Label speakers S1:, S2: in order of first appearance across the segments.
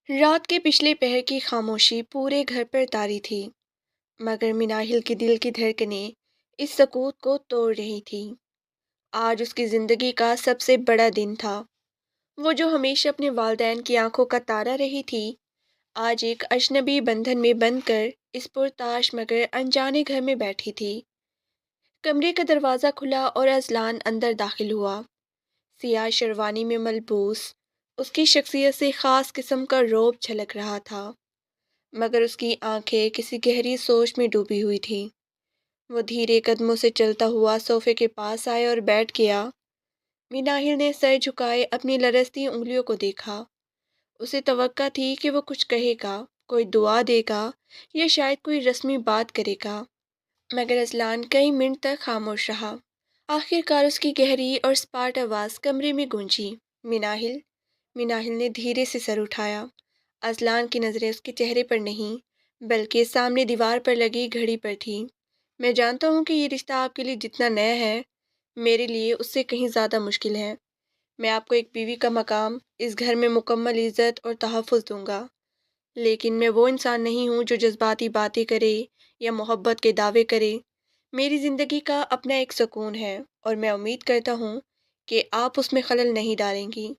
S1: رات کے پچھلے پہر کی خاموشی پورے گھر پر طاری تھی، مگر مناہل کے دل کی دھڑکنیں اس سکوت کو توڑ رہی تھی۔ آج اس کی زندگی کا سب سے بڑا دن تھا۔ وہ جو ہمیشہ اپنے والدین کی آنکھوں کا تارا رہی تھی، آج ایک اجنبی بندھن میں بند کر اس پرتاش مگر انجانے گھر میں بیٹھی تھی۔ کمرے کا دروازہ کھلا اور اذلان اندر داخل ہوا۔ سیاہ شیروانی میں ملبوس اس کی شخصیت سے خاص قسم کا رعب چھلک رہا تھا، مگر اس کی آنکھیں کسی گہری سوچ میں ڈوبی ہوئی تھیں۔ وہ دھیرے قدموں سے چلتا ہوا صوفے کے پاس آیا اور بیٹھ گیا۔ مناہل نے سر جھکائے اپنی لرزتی انگلیوں کو دیکھا۔ اسے توقع تھی کہ وہ کچھ کہے گا، کوئی دعا دے گا یا شاید کوئی رسمی بات کرے گا، مگر اذلان کئی منٹ تک خاموش رہا۔ آخر کار اس کی گہری اور سپاٹ آواز کمرے میں گونجی، مناہل۔ مناہل نے دھیرے سے سر اٹھایا۔ اذلان کی نظریں اس کے چہرے پر نہیں بلکہ سامنے دیوار پر لگی گھڑی پر تھیں۔ میں جانتا ہوں کہ یہ رشتہ آپ کے لیے جتنا نیا ہے، میرے لیے اس سے کہیں زیادہ مشکل ہے۔ میں آپ کو ایک بیوی کا مقام اس گھر میں مکمل عزت اور تحفظ دوں گا، لیکن میں وہ انسان نہیں ہوں جو جذباتی باتیں کرے یا محبت کے دعوے کرے۔ میری زندگی کا اپنا ایک سکون ہے اور میں امید کرتا ہوں کہ آپ اس میں خلل نہیں ڈالیں گی۔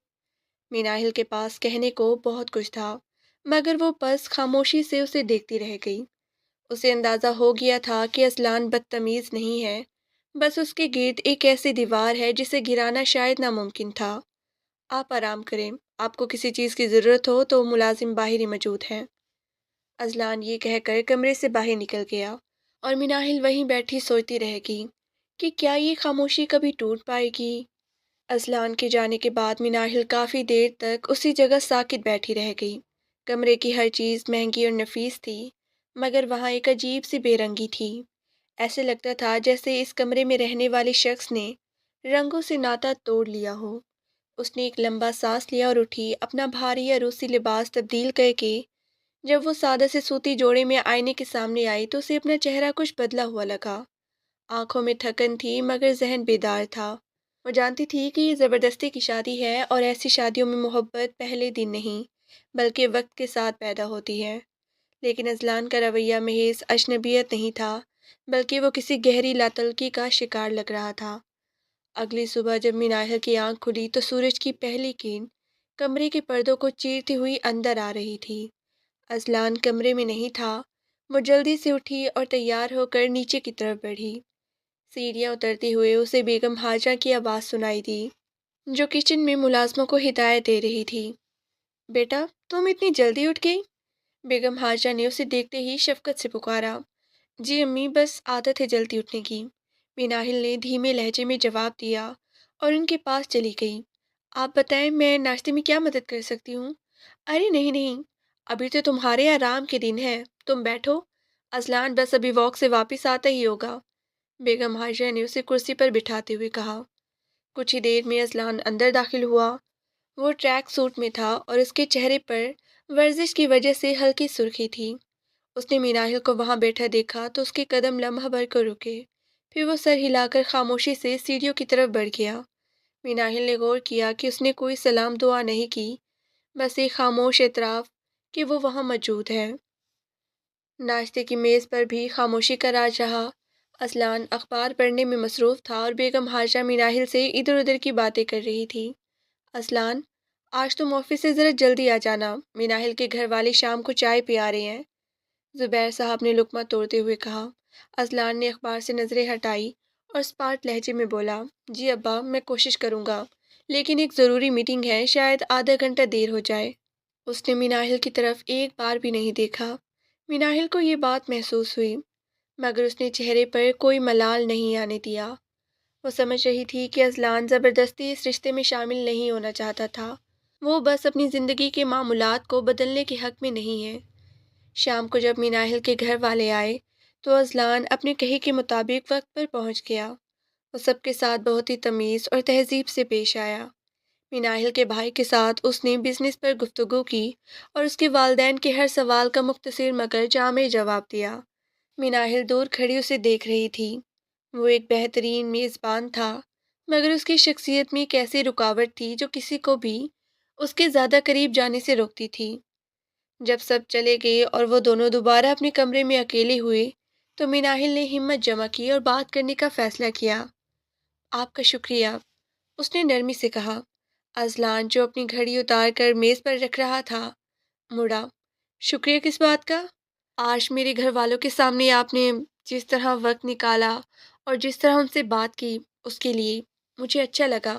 S1: مناہل کے پاس کہنے کو بہت کچھ تھا، مگر وہ بس خاموشی سے اسے دیکھتی رہ گئی۔ اسے اندازہ ہو گیا تھا کہ اذلان بدتمیز نہیں ہے، بس اس کے گرد ایک ایسی دیوار ہے جسے گرانا شاید ناممکن تھا۔ آپ آرام کریں، آپ کو کسی چیز کی ضرورت ہو تو ملازم باہر ہی موجود ہیں۔ اذلان یہ کہہ کر کمرے سے باہر نکل گیا اور مناہل وہیں بیٹھی سوچتی رہ گئی کہ کیا یہ خاموشی کبھی ٹوٹ پائے گی۔ اذلان کے جانے کے بعد مناہل کافی دیر تک اسی جگہ ساکت بیٹھی رہ گئی۔ کمرے کی ہر چیز مہنگی اور نفیس تھی، مگر وہاں ایک عجیب سی بے رنگی تھی۔ ایسے لگتا تھا جیسے اس کمرے میں رہنے والے شخص نے رنگوں سے ناتا توڑ لیا ہو۔ اس نے ایک لمبا سانس لیا اور اٹھی، اپنا بھاری عروسی لباس تبدیل کر کے جب وہ سادہ سے سوتی جوڑے میں آئینے کے سامنے آئی تو اسے اپنا چہرہ کچھ بدلا ہوا لگا۔ آنکھوں میں تھکن تھی مگر ذہن بیدار تھا۔ وہ جانتی تھی کہ یہ زبردستی کی شادی ہے اور ایسی شادیوں میں محبت پہلے دن نہیں بلکہ وقت کے ساتھ پیدا ہوتی ہے، لیکن اذلان کا رویہ محض اجنبیت نہیں تھا بلکہ وہ کسی گہری لاتعلقی کا شکار لگ رہا تھا۔ اگلی صبح جب مناہل کی آنکھ کھلی تو سورج کی پہلی کرن کمرے کے پردوں کو چیرتی ہوئی اندر آ رہی تھی۔ اذلان کمرے میں نہیں تھا۔ وہ جلدی سے اٹھی اور تیار ہو کر نیچے کی طرف بڑھی۔ سیڑھیاں اترتے ہوئے اسے بیگم حاجہ کی آواز سنائی دی، جو کچن میں ملازموں کو ہدایت دے رہی تھی۔ بیٹا، تم اتنی جلدی اٹھ گئی؟ بیگم حاجہ نے اسے دیکھتے ہی شفقت سے پکارا۔ جی امی، بس عادت ہے جلدی اٹھنے کی، مناہل نے دھیمے لہجے میں جواب دیا اور ان کے پاس چلی گئی۔ آپ بتائیں، میں ناشتے میں کیا مدد کر سکتی ہوں؟ ارے نہیں نہیں، ابھی تو تمہارے آرام کے دن ہے، تم بیٹھو، اذلان بس ابھی واک سے واپس آتا ہی ہوگا، بیگم حاجہ نے اسے کرسی پر بٹھاتے ہوئے کہا۔ کچھ ہی دیر میں اذلان اندر داخل ہوا۔ وہ ٹریک سوٹ میں تھا اور اس کے چہرے پر ورزش کی وجہ سے ہلکی سرخی تھی۔ اس نے مناہل کو وہاں بیٹھا دیکھا تو اس کے قدم لمحہ بھر کر رکے، پھر وہ سر ہلا کر خاموشی سے سیڑھیوں کی طرف بڑھ گیا۔ مناہل نے غور کیا کہ اس نے کوئی سلام دعا نہیں کی، بس ایک خاموش اعتراف کہ وہ وہاں موجود ہے۔ ناشتے کی میز پر بھی خاموشی کا راج رہا۔ اذلان اخبار پڑھنے میں مصروف تھا اور بیگم حاجہ مناہل سے ادھر ادھر کی باتیں کر رہی تھی۔ اذلان، آج تم آفس سے ذرا جلدی آ جانا، مناہل کے گھر والے شام کو چائے پیا رہے ہیں، زبیر صاحب نے لقمہ توڑتے ہوئے کہا۔ اذلان نے اخبار سے نظریں ہٹائی اور اسپاٹ لہجے میں بولا، جی ابا، میں کوشش کروں گا، لیکن ایک ضروری میٹنگ ہے، شاید آدھا گھنٹہ دیر ہو جائے۔ اس نے مناہل کی طرف ایک بار بھی نہیں دیکھا۔ مناہل کو یہ بات محسوس ہوئی، مگر اس نے چہرے پر کوئی ملال نہیں آنے دیا۔ وہ سمجھ رہی تھی کہ اذلان زبردستی اس رشتے میں شامل نہیں ہونا چاہتا تھا، وہ بس اپنی زندگی کے معمولات کو بدلنے کے حق میں نہیں ہے۔ شام کو جب مناہل کے گھر والے آئے تو اذلان اپنے کہے کے مطابق وقت پر پہنچ گیا۔ وہ سب کے ساتھ بہت ہی تمیز اور تہذیب سے پیش آیا۔ مناہل کے بھائی کے ساتھ اس نے بزنس پر گفتگو کی اور اس کے والدین کے ہر سوال کا مختصر مگر جامع جواب دیا۔ مناہل دور کھڑی اسے دیکھ رہی تھی۔ وہ ایک بہترین میزبان تھا، مگر اس کی شخصیت میں ایک ایسی رکاوٹ تھی جو کسی کو بھی اس کے زیادہ قریب جانے سے روکتی تھی۔ جب سب چلے گئے اور وہ دونوں دوبارہ اپنے کمرے میں اکیلے ہوئے تو مناہل نے ہمت جمع کی اور بات کرنے کا فیصلہ کیا۔ آپ کا شکریہ، اس نے نرمی سے کہا۔ اذلان جو اپنی گھڑی اتار کر میز پر رکھ رہا تھا مڑا۔ شکریہ کس بات کا؟ آج میرے گھر والوں کے سامنے آپ نے جس طرح وقت نکالا اور جس طرح ان سے بات کی اس کے لیے مجھے اچھا لگا۔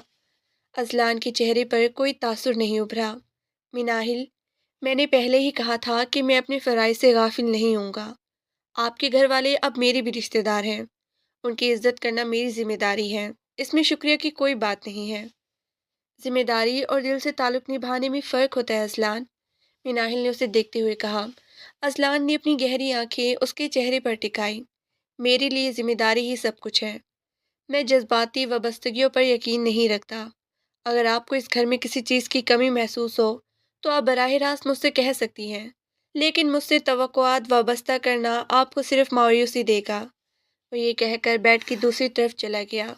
S1: اذلان کے چہرے پر کوئی تاثر نہیں ابھرا۔ مناہل، میں نے پہلے ہی کہا تھا کہ میں اپنے فرائض سے غافل نہیں ہوں گا۔ آپ کے گھر والے اب میرے بھی رشتہ دار ہیں، ان کی عزت کرنا میری ذمہ داری ہے، اس میں شکریہ کی کوئی بات نہیں ہے۔ ذمہ داری اور دل سے تعلق نبھانے میں فرق ہوتا ہے اذلان، مناہل نے اسے دیکھتے ہوئے کہا۔ اذلان نے اپنی گہری آنکھیں اس کے چہرے پر ٹکائی۔ میرے لیے ذمہ داری ہی سب کچھ ہے، میں جذباتی وابستگیوں پر یقین نہیں رکھتا۔ اگر آپ کو اس گھر میں کسی چیز کی کمی محسوس ہو تو آپ براہ راست مجھ سے کہہ سکتی ہیں، لیکن مجھ سے توقعات وابستہ کرنا آپ کو صرف مایوسی دے گا۔ وہ یہ کہہ کر بیڈ کی دوسری طرف چلا گیا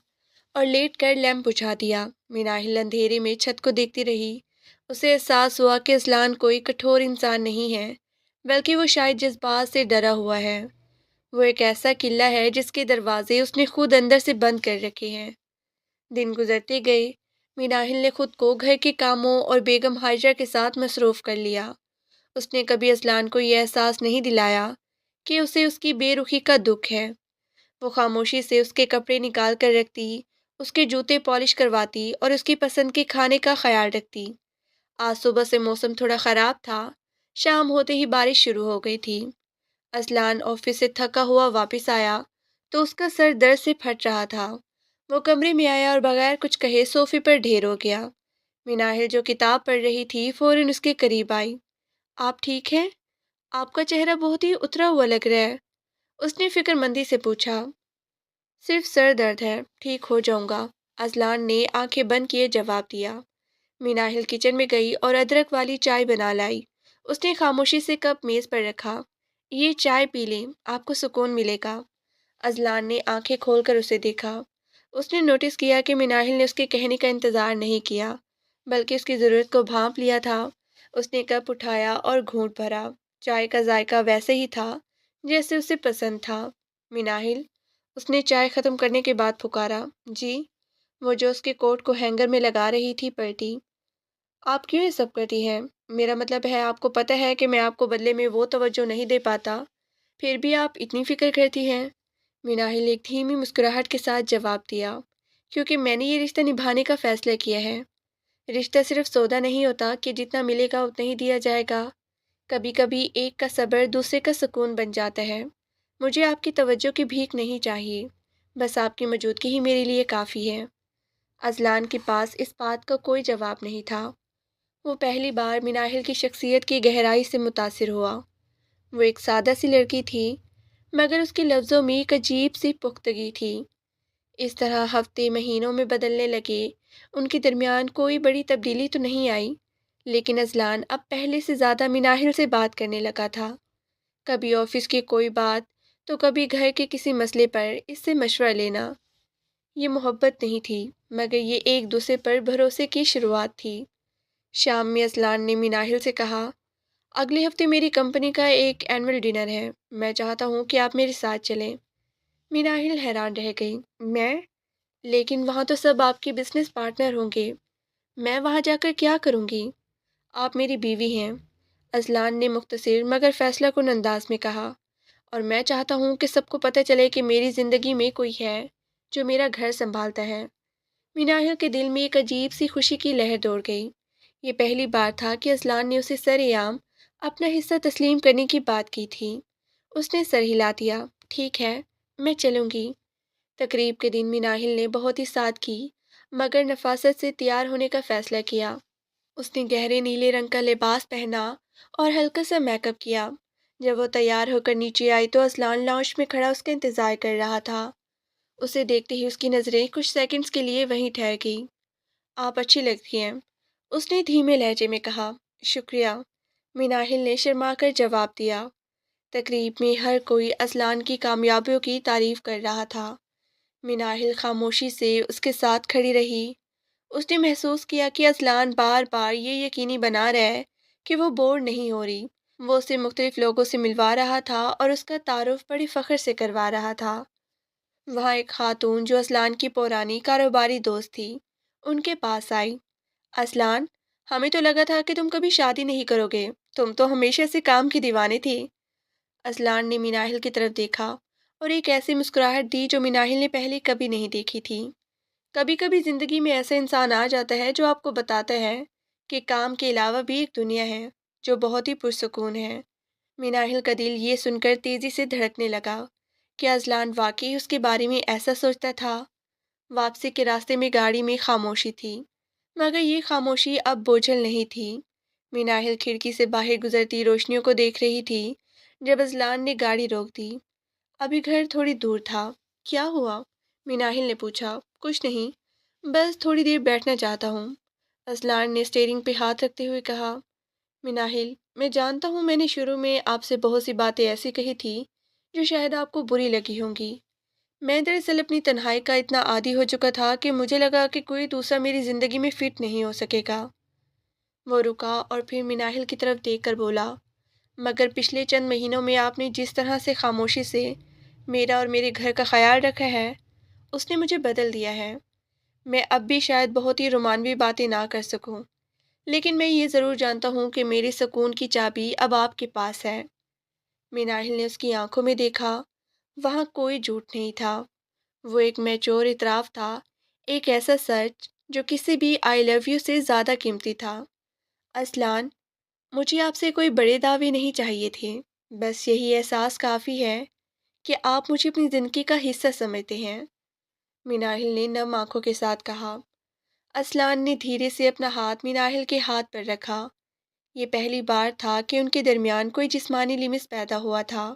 S1: اور لیٹ کر لیمپ بجھا دیا۔ مناہل اندھیرے میں چھت کو دیکھتی رہی۔ اسے احساس ہوا کہ اذلان کوئی کٹھور انسان نہیں ہے، بلکہ وہ شاید جذبات سے ڈرا ہوا ہے۔ وہ ایک ایسا قلعہ ہے جس کے دروازے اس نے خود اندر سے بند کر رکھے ہیں۔ دن گزرتے گئے، مناہل نے خود کو گھر کے کاموں اور بیگم حاجرہ کے ساتھ مصروف کر لیا۔ اس نے کبھی اذلان کو یہ احساس نہیں دلایا کہ اسے اس کی بے رخی کا دکھ ہے۔ وہ خاموشی سے اس کے کپڑے نکال کر رکھتی، اس کے جوتے پالش کرواتی اور اس کی پسند کے کھانے کا خیال رکھتی۔ آج صبح سے موسم تھوڑا خراب تھا، شام ہوتے ہی بارش شروع ہو گئی تھی۔ اذلان آفس سے تھکا ہوا واپس آیا تو اس کا سر درد سے پھٹ رہا تھا۔ وہ کمرے میں آیا اور بغیر کچھ کہے صوفے پر ڈھیر ہو گیا۔ مناہل جو کتاب پڑھ رہی تھی فوراً اس کے قریب آئی۔ آپ ٹھیک ہیں؟ آپ کا چہرہ بہت ہی اترا ہوا لگ رہا ہے، اس نے فکر مندی سے پوچھا۔ صرف سر درد ہے، ٹھیک ہو جاؤں گا، اذلان نے آنکھیں بند کیے جواب دیا۔ مناہل کچن میں گئی اور ادرک والی چائے بنا لائی۔ اس نے خاموشی سے کپ میز پر رکھا۔ یہ چائے پی لیں، آپ کو سکون ملے گا۔ اذلان نے آنکھیں کھول کر اسے دیکھا۔ اس نے نوٹس کیا کہ مناہل نے اس کے کہنے کا انتظار نہیں کیا، بلکہ اس کی ضرورت کو بھانپ لیا تھا۔ اس نے کپ اٹھایا اور گھونٹ بھرا۔ چائے کا ذائقہ ویسے ہی تھا جیسے اسے پسند تھا۔ مناہل، اس نے چائے ختم کرنے کے بعد پکارا۔ جی؟ وہ جو اس کے کوٹ کو ہینگر میں لگا رہی تھی پلٹی۔ آپ کیوں یہ سب کرتی ہیں؟ میرا مطلب ہے آپ کو پتہ ہے کہ میں آپ کو بدلے میں وہ توجہ نہیں دے پاتا، پھر بھی آپ اتنی فکر کرتی ہیں۔ مناہل ایک دھیمی مسکراہٹ کے ساتھ جواب دیا، کیونکہ میں نے یہ رشتہ نبھانے کا فیصلہ کیا ہے۔ رشتہ صرف سودا نہیں ہوتا کہ جتنا ملے گا اتنا ہی دیا جائے گا۔ کبھی کبھی ایک کا صبر دوسرے کا سکون بن جاتا ہے۔ مجھے آپ کی توجہ کی بھیک نہیں چاہیے، بس آپ کی موجودگی ہی میرے لیے کافی ہے۔ اذلان کے پاس اس بات کا کوئی جواب نہیں تھا۔ وہ پہلی بار مناہل کی شخصیت کی گہرائی سے متاثر ہوا۔ وہ ایک سادہ سی لڑکی تھی، مگر اس کے لفظوں میں ایک عجیب سی پختگی تھی۔ اس طرح ہفتے مہینوں میں بدلنے لگے، ان کے درمیان کوئی بڑی تبدیلی تو نہیں آئی، لیکن اذلان اب پہلے سے زیادہ مناہل سے بات کرنے لگا تھا۔ کبھی آفس کی کوئی بات تو کبھی گھر کے کسی مسئلے پر اس سے مشورہ لینا۔ یہ محبت نہیں تھی، مگر یہ ایک دوسرے پر بھروسے کی شروعات تھی۔ شام میں اذلان نے مناہل سے کہا، اگلے ہفتے میری کمپنی کا ایک اینول ڈنر ہے، میں چاہتا ہوں کہ آپ میرے ساتھ چلیں۔ مناہل حیران رہ گئی۔ میں؟ لیکن وہاں تو سب آپ کے بزنس پارٹنر ہوں گے، میں وہاں جا کر کیا کروں گی؟ آپ میری بیوی ہیں، اذلان نے مختصر مگر فیصلہ کن انداز میں کہا، اور میں چاہتا ہوں کہ سب کو پتہ چلے کہ میری زندگی میں کوئی ہے جو میرا گھر سنبھالتا ہے۔ مناہل کے دل میں ایک عجیب سی خوشی کی لہر دوڑ گئی۔ یہ پہلی بار تھا کہ اذلان نے اسے سر عام اپنا حصہ تسلیم کرنے کی بات کی تھی۔ اس نے سر ہلا دیا۔ ٹھیک ہے، میں چلوں گی۔ تقریب کے دن مناہل نے بہت ہی سادگی مگر نفاست سے تیار ہونے کا فیصلہ کیا۔ اس نے گہرے نیلے رنگ کا لباس پہنا اور ہلکا سا میک اپ کیا۔ جب وہ تیار ہو کر نیچے آئی تو اذلان لاؤنج میں کھڑا اس کا انتظار کر رہا تھا۔ اسے دیکھتے ہی اس کی نظریں کچھ سیکنڈز کے لیے وہیں ٹھہر گئی۔ آپ اچھی لگتی ہیں، اس نے دھیمے لہجے میں کہا۔ شکریہ، مناہل نے شرما کر جواب دیا۔ تقریب میں ہر کوئی اذلان کی کامیابیوں کی تعریف کر رہا تھا۔ مناہل خاموشی سے اس کے ساتھ کھڑی رہی۔ اس نے محسوس کیا کہ اذلان بار بار یہ یقینی بنا رہا ہے کہ وہ بور نہیں ہو رہی، وہ اسے مختلف لوگوں سے ملوا رہا تھا اور اس کا تعارف بڑے فخر سے کروا رہا تھا۔ وہاں ایک خاتون جو اسلان کی پرانی کاروباری دوست تھی ان کے پاس آئی۔ اسلان، ہمیں تو لگا تھا کہ تم کبھی شادی نہیں کرو گے، تم تو ہمیشہ سے کام کی دیوانے تھی۔ اسلان نے میناہل کی طرف دیکھا اور ایک ایسی مسکراہٹ دی جو میناہل نے پہلے کبھی نہیں دیکھی تھی۔ کبھی کبھی زندگی میں ایسا انسان آ جاتا ہے جو آپ کو بتاتا ہے کہ کام کے علاوہ بھی ایک دنیا ہے جو بہت ہی پرسکون ہے۔ میناہل کا دل یہ سن کر تیزی سے دھڑکنے لگا کہ ازلان واقعی اس کے بارے میں ایسا سوچتا تھا۔ واپسی کے راستے میں گاڑی میں خاموشی تھی، مگر یہ خاموشی اب بوجھل نہیں تھی۔ میناہل کھڑکی سے باہر گزرتی روشنیوں کو دیکھ رہی تھی جب ازلان نے گاڑی روک دی۔ ابھی گھر تھوڑی دور تھا۔ کیا ہوا؟ میناہل نے پوچھا۔ کچھ نہیں، بس تھوڑی دیر بیٹھنا چاہتا ہوں، ازلان نے اسٹیئرنگ پہ ہاتھ رکھتے ہوئے کہا۔ میناہل، میں جانتا ہوں میں نے شروع میں آپ سے بہت سی باتیں ایسی کہی تھی جو شاید آپ کو بری لگی ہوں گی۔ میں دراصل اپنی تنہائی کا اتنا عادی ہو چکا تھا کہ مجھے لگا کہ کوئی دوسرا میری زندگی میں فٹ نہیں ہو سکے گا۔ وہ رکا اور پھر میناہل کی طرف دیکھ کر بولا، مگر پچھلے چند مہینوں میں آپ نے جس طرح سے خاموشی سے میرا اور میرے گھر کا خیال رکھا ہے اس نے مجھے بدل دیا ہے۔ میں اب بھی شاید بہت ہی رومانوی باتیں نہ کر سکوں، لیکن میں یہ ضرور جانتا ہوں کہ میرے سکون کی چابی اب آپ کے پاس ہے۔ میناہل نے اس کی آنکھوں میں دیکھا۔ وہاں کوئی جھوٹ نہیں تھا، وہ ایک میچور اعتراف تھا، ایک ایسا سچ جو کسی بھی آئی لو یو سے زیادہ قیمتی تھا۔ اسلان، مجھے آپ سے کوئی بڑے دعوے نہیں چاہیے تھے، بس یہی احساس کافی ہے کہ آپ مجھے اپنی زندگی کا حصہ سمجھتے ہیں، میناہل نے نم آنکھوں کے ساتھ کہا۔ اسلان نے دھیرے سے اپنا ہاتھ میناہل کے ہاتھ پر رکھا۔ یہ پہلی بار تھا کہ ان کے درمیان کوئی جسمانی لمس پیدا ہوا تھا،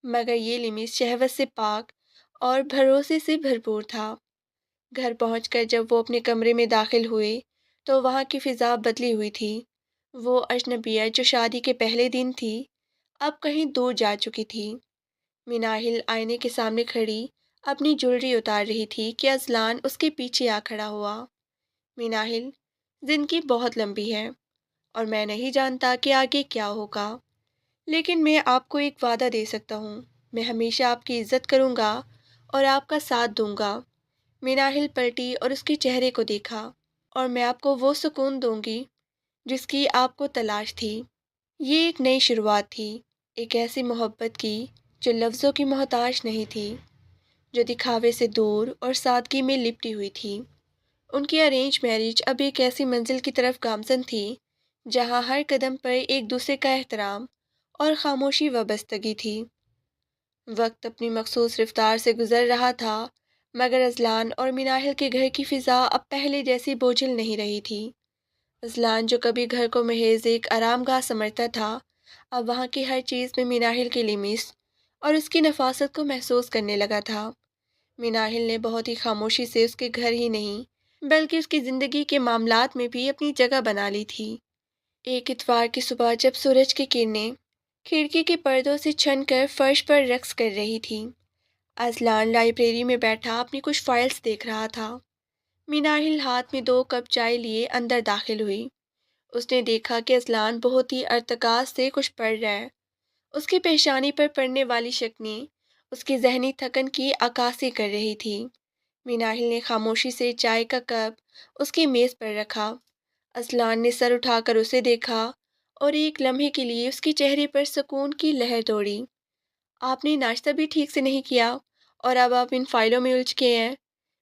S1: مگر یہ لمس شہوت سے پاک اور بھروسے سے بھرپور تھا۔ گھر پہنچ کر جب وہ اپنے کمرے میں داخل ہوئے تو وہاں کی فضا بدلی ہوئی تھی۔ وہ اجنبیہ جو شادی کے پہلے دن تھی اب کہیں دور جا چکی تھی۔ میناہل آئینے کے سامنے کھڑی اپنی جولری اتار رہی تھی کہ ازلان اس کے پیچھے آ کھڑا ہوا۔ میناہل، زندگی بہت لمبی ہے اور میں نہیں جانتا کہ آگے کیا ہوگا، لیکن میں آپ کو ایک وعدہ دے سکتا ہوں، میں ہمیشہ آپ کی عزت کروں گا اور آپ کا ساتھ دوں گا۔ میناہل پلٹی اور اس کے چہرے کو دیکھا۔ اور میں آپ کو وہ سکون دوں گی جس کی آپ کو تلاش تھی۔ یہ ایک نئی شروعات تھی، ایک ایسی محبت کی جو لفظوں کی محتاج نہیں تھی، جو دکھاوے سے دور اور سادگی میں لپٹی ہوئی تھی۔ ان کی ارینج میرج اب ایک ایسی منزل کی طرف گامزن تھی جہاں ہر قدم پر ایک دوسرے کا احترام اور خاموشی وابستگی تھی۔ وقت اپنی مخصوص رفتار سے گزر رہا تھا، مگر ازلان اور میناہل کے گھر کی فضا اب پہلے جیسی بوجھل نہیں رہی تھی۔ ازلان جو کبھی گھر کو محض ایک آرام گاہ سمجھتا تھا، اب وہاں کی ہر چیز میں میناہل کی لمس اور اس کی نفاست کو محسوس کرنے لگا تھا۔ میناہل نے بہت ہی خاموشی سے اس کے گھر ہی نہیں بلکہ اس کی زندگی کے معاملات میں بھی اپنی جگہ بنا لی تھی۔ ایک اتوار کی صبح جب سورج کی کرنیں کھڑکی کے پردوں سے چھن کر فرش پر رقص کر رہی تھیں، ازلان لائبریری میں بیٹھا اپنی کچھ فائلز دیکھ رہا تھا۔ میناہل ہاتھ میں 2 کپ چائے لیے اندر داخل ہوئی۔ اس نے دیکھا کہ ازلان بہت ہی ارتکاز سے کچھ پڑھ رہا ہے۔ اس کی پیشانی پر پڑنے والی شکنیں اس کی ذہنی تھکن کی عکاسی کر رہی تھی۔ میناہل نے خاموشی سے چائے کا کپ اس کی میز پر رکھا۔ ازلان نے سر اٹھا کر اسے دیکھا اور ایک لمحے کے لیے اس کے چہرے پر سکون کی لہر دوڑی۔ آپ نے ناشتہ بھی ٹھیک سے نہیں کیا اور اب آپ ان فائلوں میں الجھ گئے ہیں،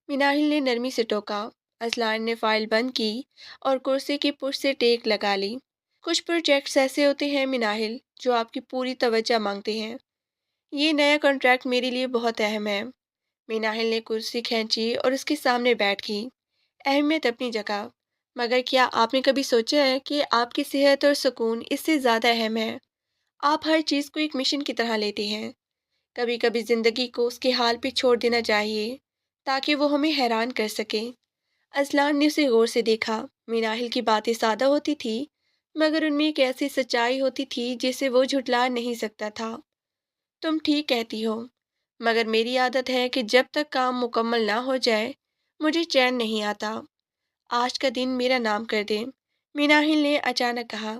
S1: میناہل نے نرمی سے ٹوکا۔ ازلان نے فائل بند کی اور کرسی کی پشت سے ٹیک لگا لی۔ کچھ پروجیکٹس ایسے ہوتے ہیں میناہل جو آپ کی پوری توجہ مانگتے ہیں۔ یہ نیا کانٹریکٹ میرے لیے بہت اہم ہے۔ میناہل نے کرسی کھینچی اور اس کے سامنے بیٹھ گئی۔ اہمیت اپنی جگہ، مگر کیا آپ نے کبھی سوچا ہے کہ آپ کی صحت اور سکون اس سے زیادہ اہم ہے؟ آپ ہر چیز کو ایک مشن کی طرح لیتے ہیں۔ کبھی کبھی زندگی کو اس کے حال پہ چھوڑ دینا چاہیے تاکہ وہ ہمیں حیران کر سکے۔ ازلان نے اسے غور سے دیکھا۔ میناہل کی باتیں سادہ ہوتی تھی، مگر ان میں ایک ایسی سچائی ہوتی تھی جسے وہ جھٹلا نہیں سکتا تھا۔ تم ٹھیک کہتی ہو، مگر میری عادت ہے کہ جب تک کام مکمل نہ ہو جائے مجھے چین نہیں آتا۔ آج کا دن میرا نام کر دے، میناہل نے اچانک کہا۔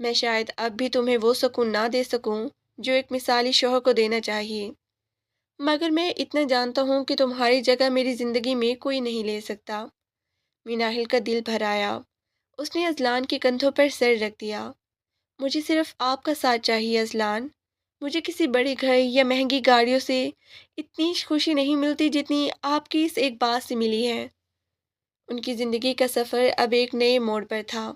S1: میں شاید اب بھی تمہیں وہ سکون نہ دے سکوں جو ایک مثالی شوہر کو دینا چاہیے، مگر میں اتنا جانتا ہوں کہ تمہاری جگہ میری زندگی میں کوئی نہیں لے سکتا۔ میناہل کا دل بھر آیا۔ اس نے اذلان کے کندھوں پر سر رکھ دیا۔ مجھے صرف آپ کا ساتھ چاہیے اذلان۔ مجھے کسی بڑے گھر یا مہنگی گاڑیوں سے اتنی خوشی نہیں ملتی جتنی آپ کی اس ایک بات سے ملی ہے۔ ان کی زندگی کا سفر اب ایک نئے موڑ پر تھا۔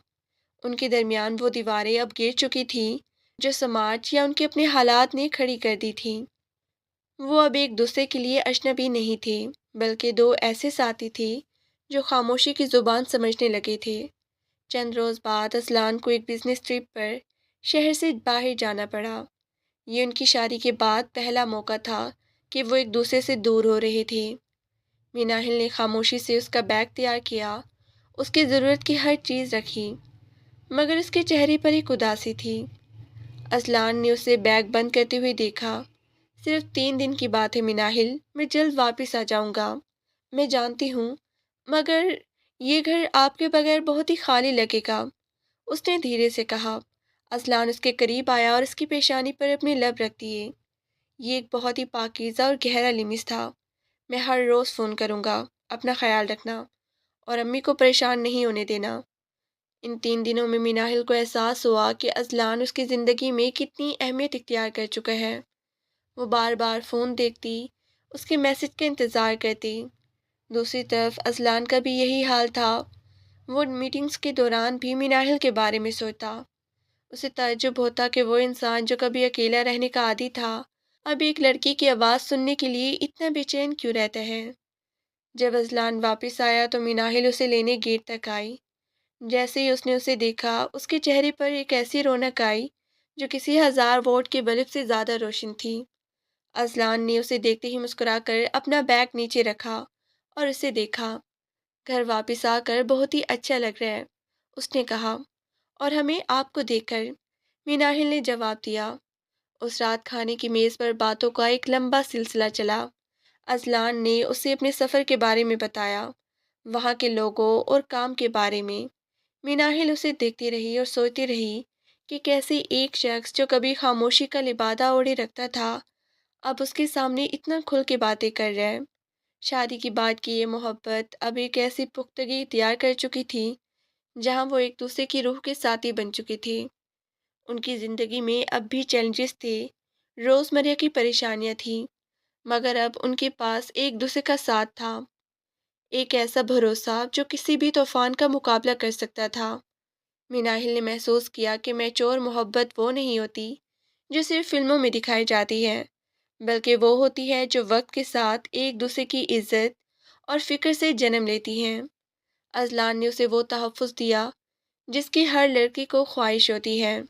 S1: ان کے درمیان وہ دیواریں اب گر چکی تھیں جو سماج یا ان کے اپنے حالات نے کھڑی کر دی تھیں۔ وہ اب ایک دوسرے کے لیے اجنبی نہیں تھے، بلکہ دو ایسے ساتھی تھے جو خاموشی کی زبان سمجھنے لگے تھے۔ چند روز بعد اذلان کو ایک بزنس ٹرپ پر شہر سے باہر جانا پڑا۔ یہ ان کی شادی کے بعد پہلا موقع تھا کہ وہ ایک دوسرے سے دور ہو رہے تھے۔ میناہل نے خاموشی سے اس کا بیگ تیار کیا، اس کی ضرورت کی ہر چیز رکھی، مگر اس کے چہرے پر ایک اداسی تھی۔ اذلان نے اسے بیگ بند کرتے ہوئے دیکھا۔ صرف 3 دن کی بات ہے میناہل، میں جلد واپس آ جاؤں گا۔ میں جانتی ہوں، مگر یہ گھر آپ کے بغیر بہت ہی خالی لگے گا، اس نے دھیرے سے کہا۔ اذلان اس کے قریب آیا اور اس کی پیشانی پر اپنے لب رکھ دیے۔ یہ ایک بہت ہی پاکیزہ اور گہرا لمس تھا۔ میں ہر روز فون کروں گا، اپنا خیال رکھنا اور امی کو پریشان نہیں ہونے دینا۔ ان 3 دنوں میں میناہل کو احساس ہوا کہ اذلان اس کی زندگی میں کتنی اہمیت اختیار کر چکا ہے۔ وہ بار بار فون دیکھتی، اس کے میسج کا انتظار کرتی۔ دوسری طرف اذلان کا بھی یہی حال تھا۔ وہ میٹنگز کے دوران بھی میناہل کے بارے میں سوچتا۔ اسے تعجب ہوتا کہ وہ انسان جو کبھی اکیلا رہنے کا عادی تھا، اب ایک لڑکی کی آواز سننے کے لیے اتنا بے چین کیوں رہتا ہے۔ جب اذلان واپس آیا تو میناہل اسے لینے گیٹ تک آئی۔ جیسے ہی اس نے اسے دیکھا، اس کے چہرے پر ایک ایسی رونق آئی جو کسی 1000 واٹ کے بلب سے زیادہ روشن تھی۔ اذلان نے اسے دیکھتے ہی مسکرا کر اپنا بیگ نیچے رکھا اور اسے دیکھا۔ گھر واپس آ کر بہت ہی اچھا لگ رہا ہے، اس نے کہا۔ اور ہمیں آپ کو دیکھ کر، میناہل نے جواب دیا۔ اس رات کھانے کی میز پر باتوں کا ایک لمبا سلسلہ چلا۔ اذلان نے اسے اپنے سفر کے بارے میں بتایا، وہاں کے لوگوں اور کام کے بارے میں۔ میناہل اسے دیکھتی رہی اور سوچتی رہی کہ کیسے ایک شخص جو کبھی خاموشی کا لبادہ اوڑھے رکھتا تھا، اب اس کے سامنے اتنا کھل کے باتیں کر رہا ہے۔ شادی کی بعد کی یہ محبت اب ایک ایسی پختگی اختیار کر چکی تھی جہاں وہ ایک دوسرے کی روح کے ساتھی بن چکی تھی۔ ان کی زندگی میں اب بھی چیلنجز تھے، روزمرہ کی پریشانیاں تھیں، مگر اب ان کے پاس ایک دوسرے کا ساتھ تھا، ایک ایسا بھروسہ جو کسی بھی طوفان کا مقابلہ کر سکتا تھا۔ میناہل نے محسوس کیا کہ میچور محبت وہ نہیں ہوتی جو صرف فلموں میں دکھائی جاتی ہے، بلکہ وہ ہوتی ہے جو وقت کے ساتھ ایک دوسرے کی عزت اور فکر سے جنم لیتی ہیں۔ اذلان نے اسے وہ تحفظ دیا جس کی ہر لڑکی کو خواہش ہوتی ہے،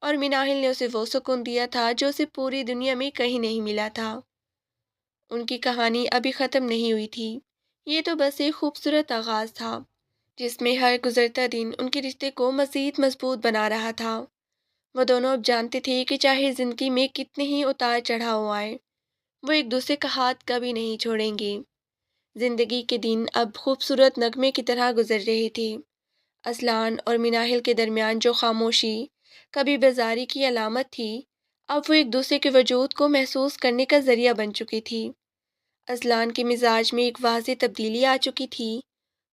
S1: اور میناہل نے اسے وہ سکون دیا تھا جو اسے پوری دنیا میں کہیں نہیں ملا تھا۔ ان کی کہانی ابھی ختم نہیں ہوئی تھی، یہ تو بس ایک خوبصورت آغاز تھا جس میں ہر گزرتا دن ان کے رشتے کو مزید مضبوط بنا رہا تھا۔ وہ دونوں اب جانتے تھے کہ چاہے زندگی میں کتنے ہی اتار چڑھاؤ آئے، وہ ایک دوسرے کا ہاتھ کبھی نہیں چھوڑیں گے۔ زندگی کے دن اب خوبصورت نغمے کی طرح گزر رہے تھے۔ اذلان اور میناہل کے درمیان جو خاموشی کبھی بیزاری کی علامت تھی، اب وہ ایک دوسرے کے وجود کو محسوس کرنے کا ذریعہ بن چکی تھی۔ اذلان کے مزاج میں ایک واضح تبدیلی آ چکی تھی۔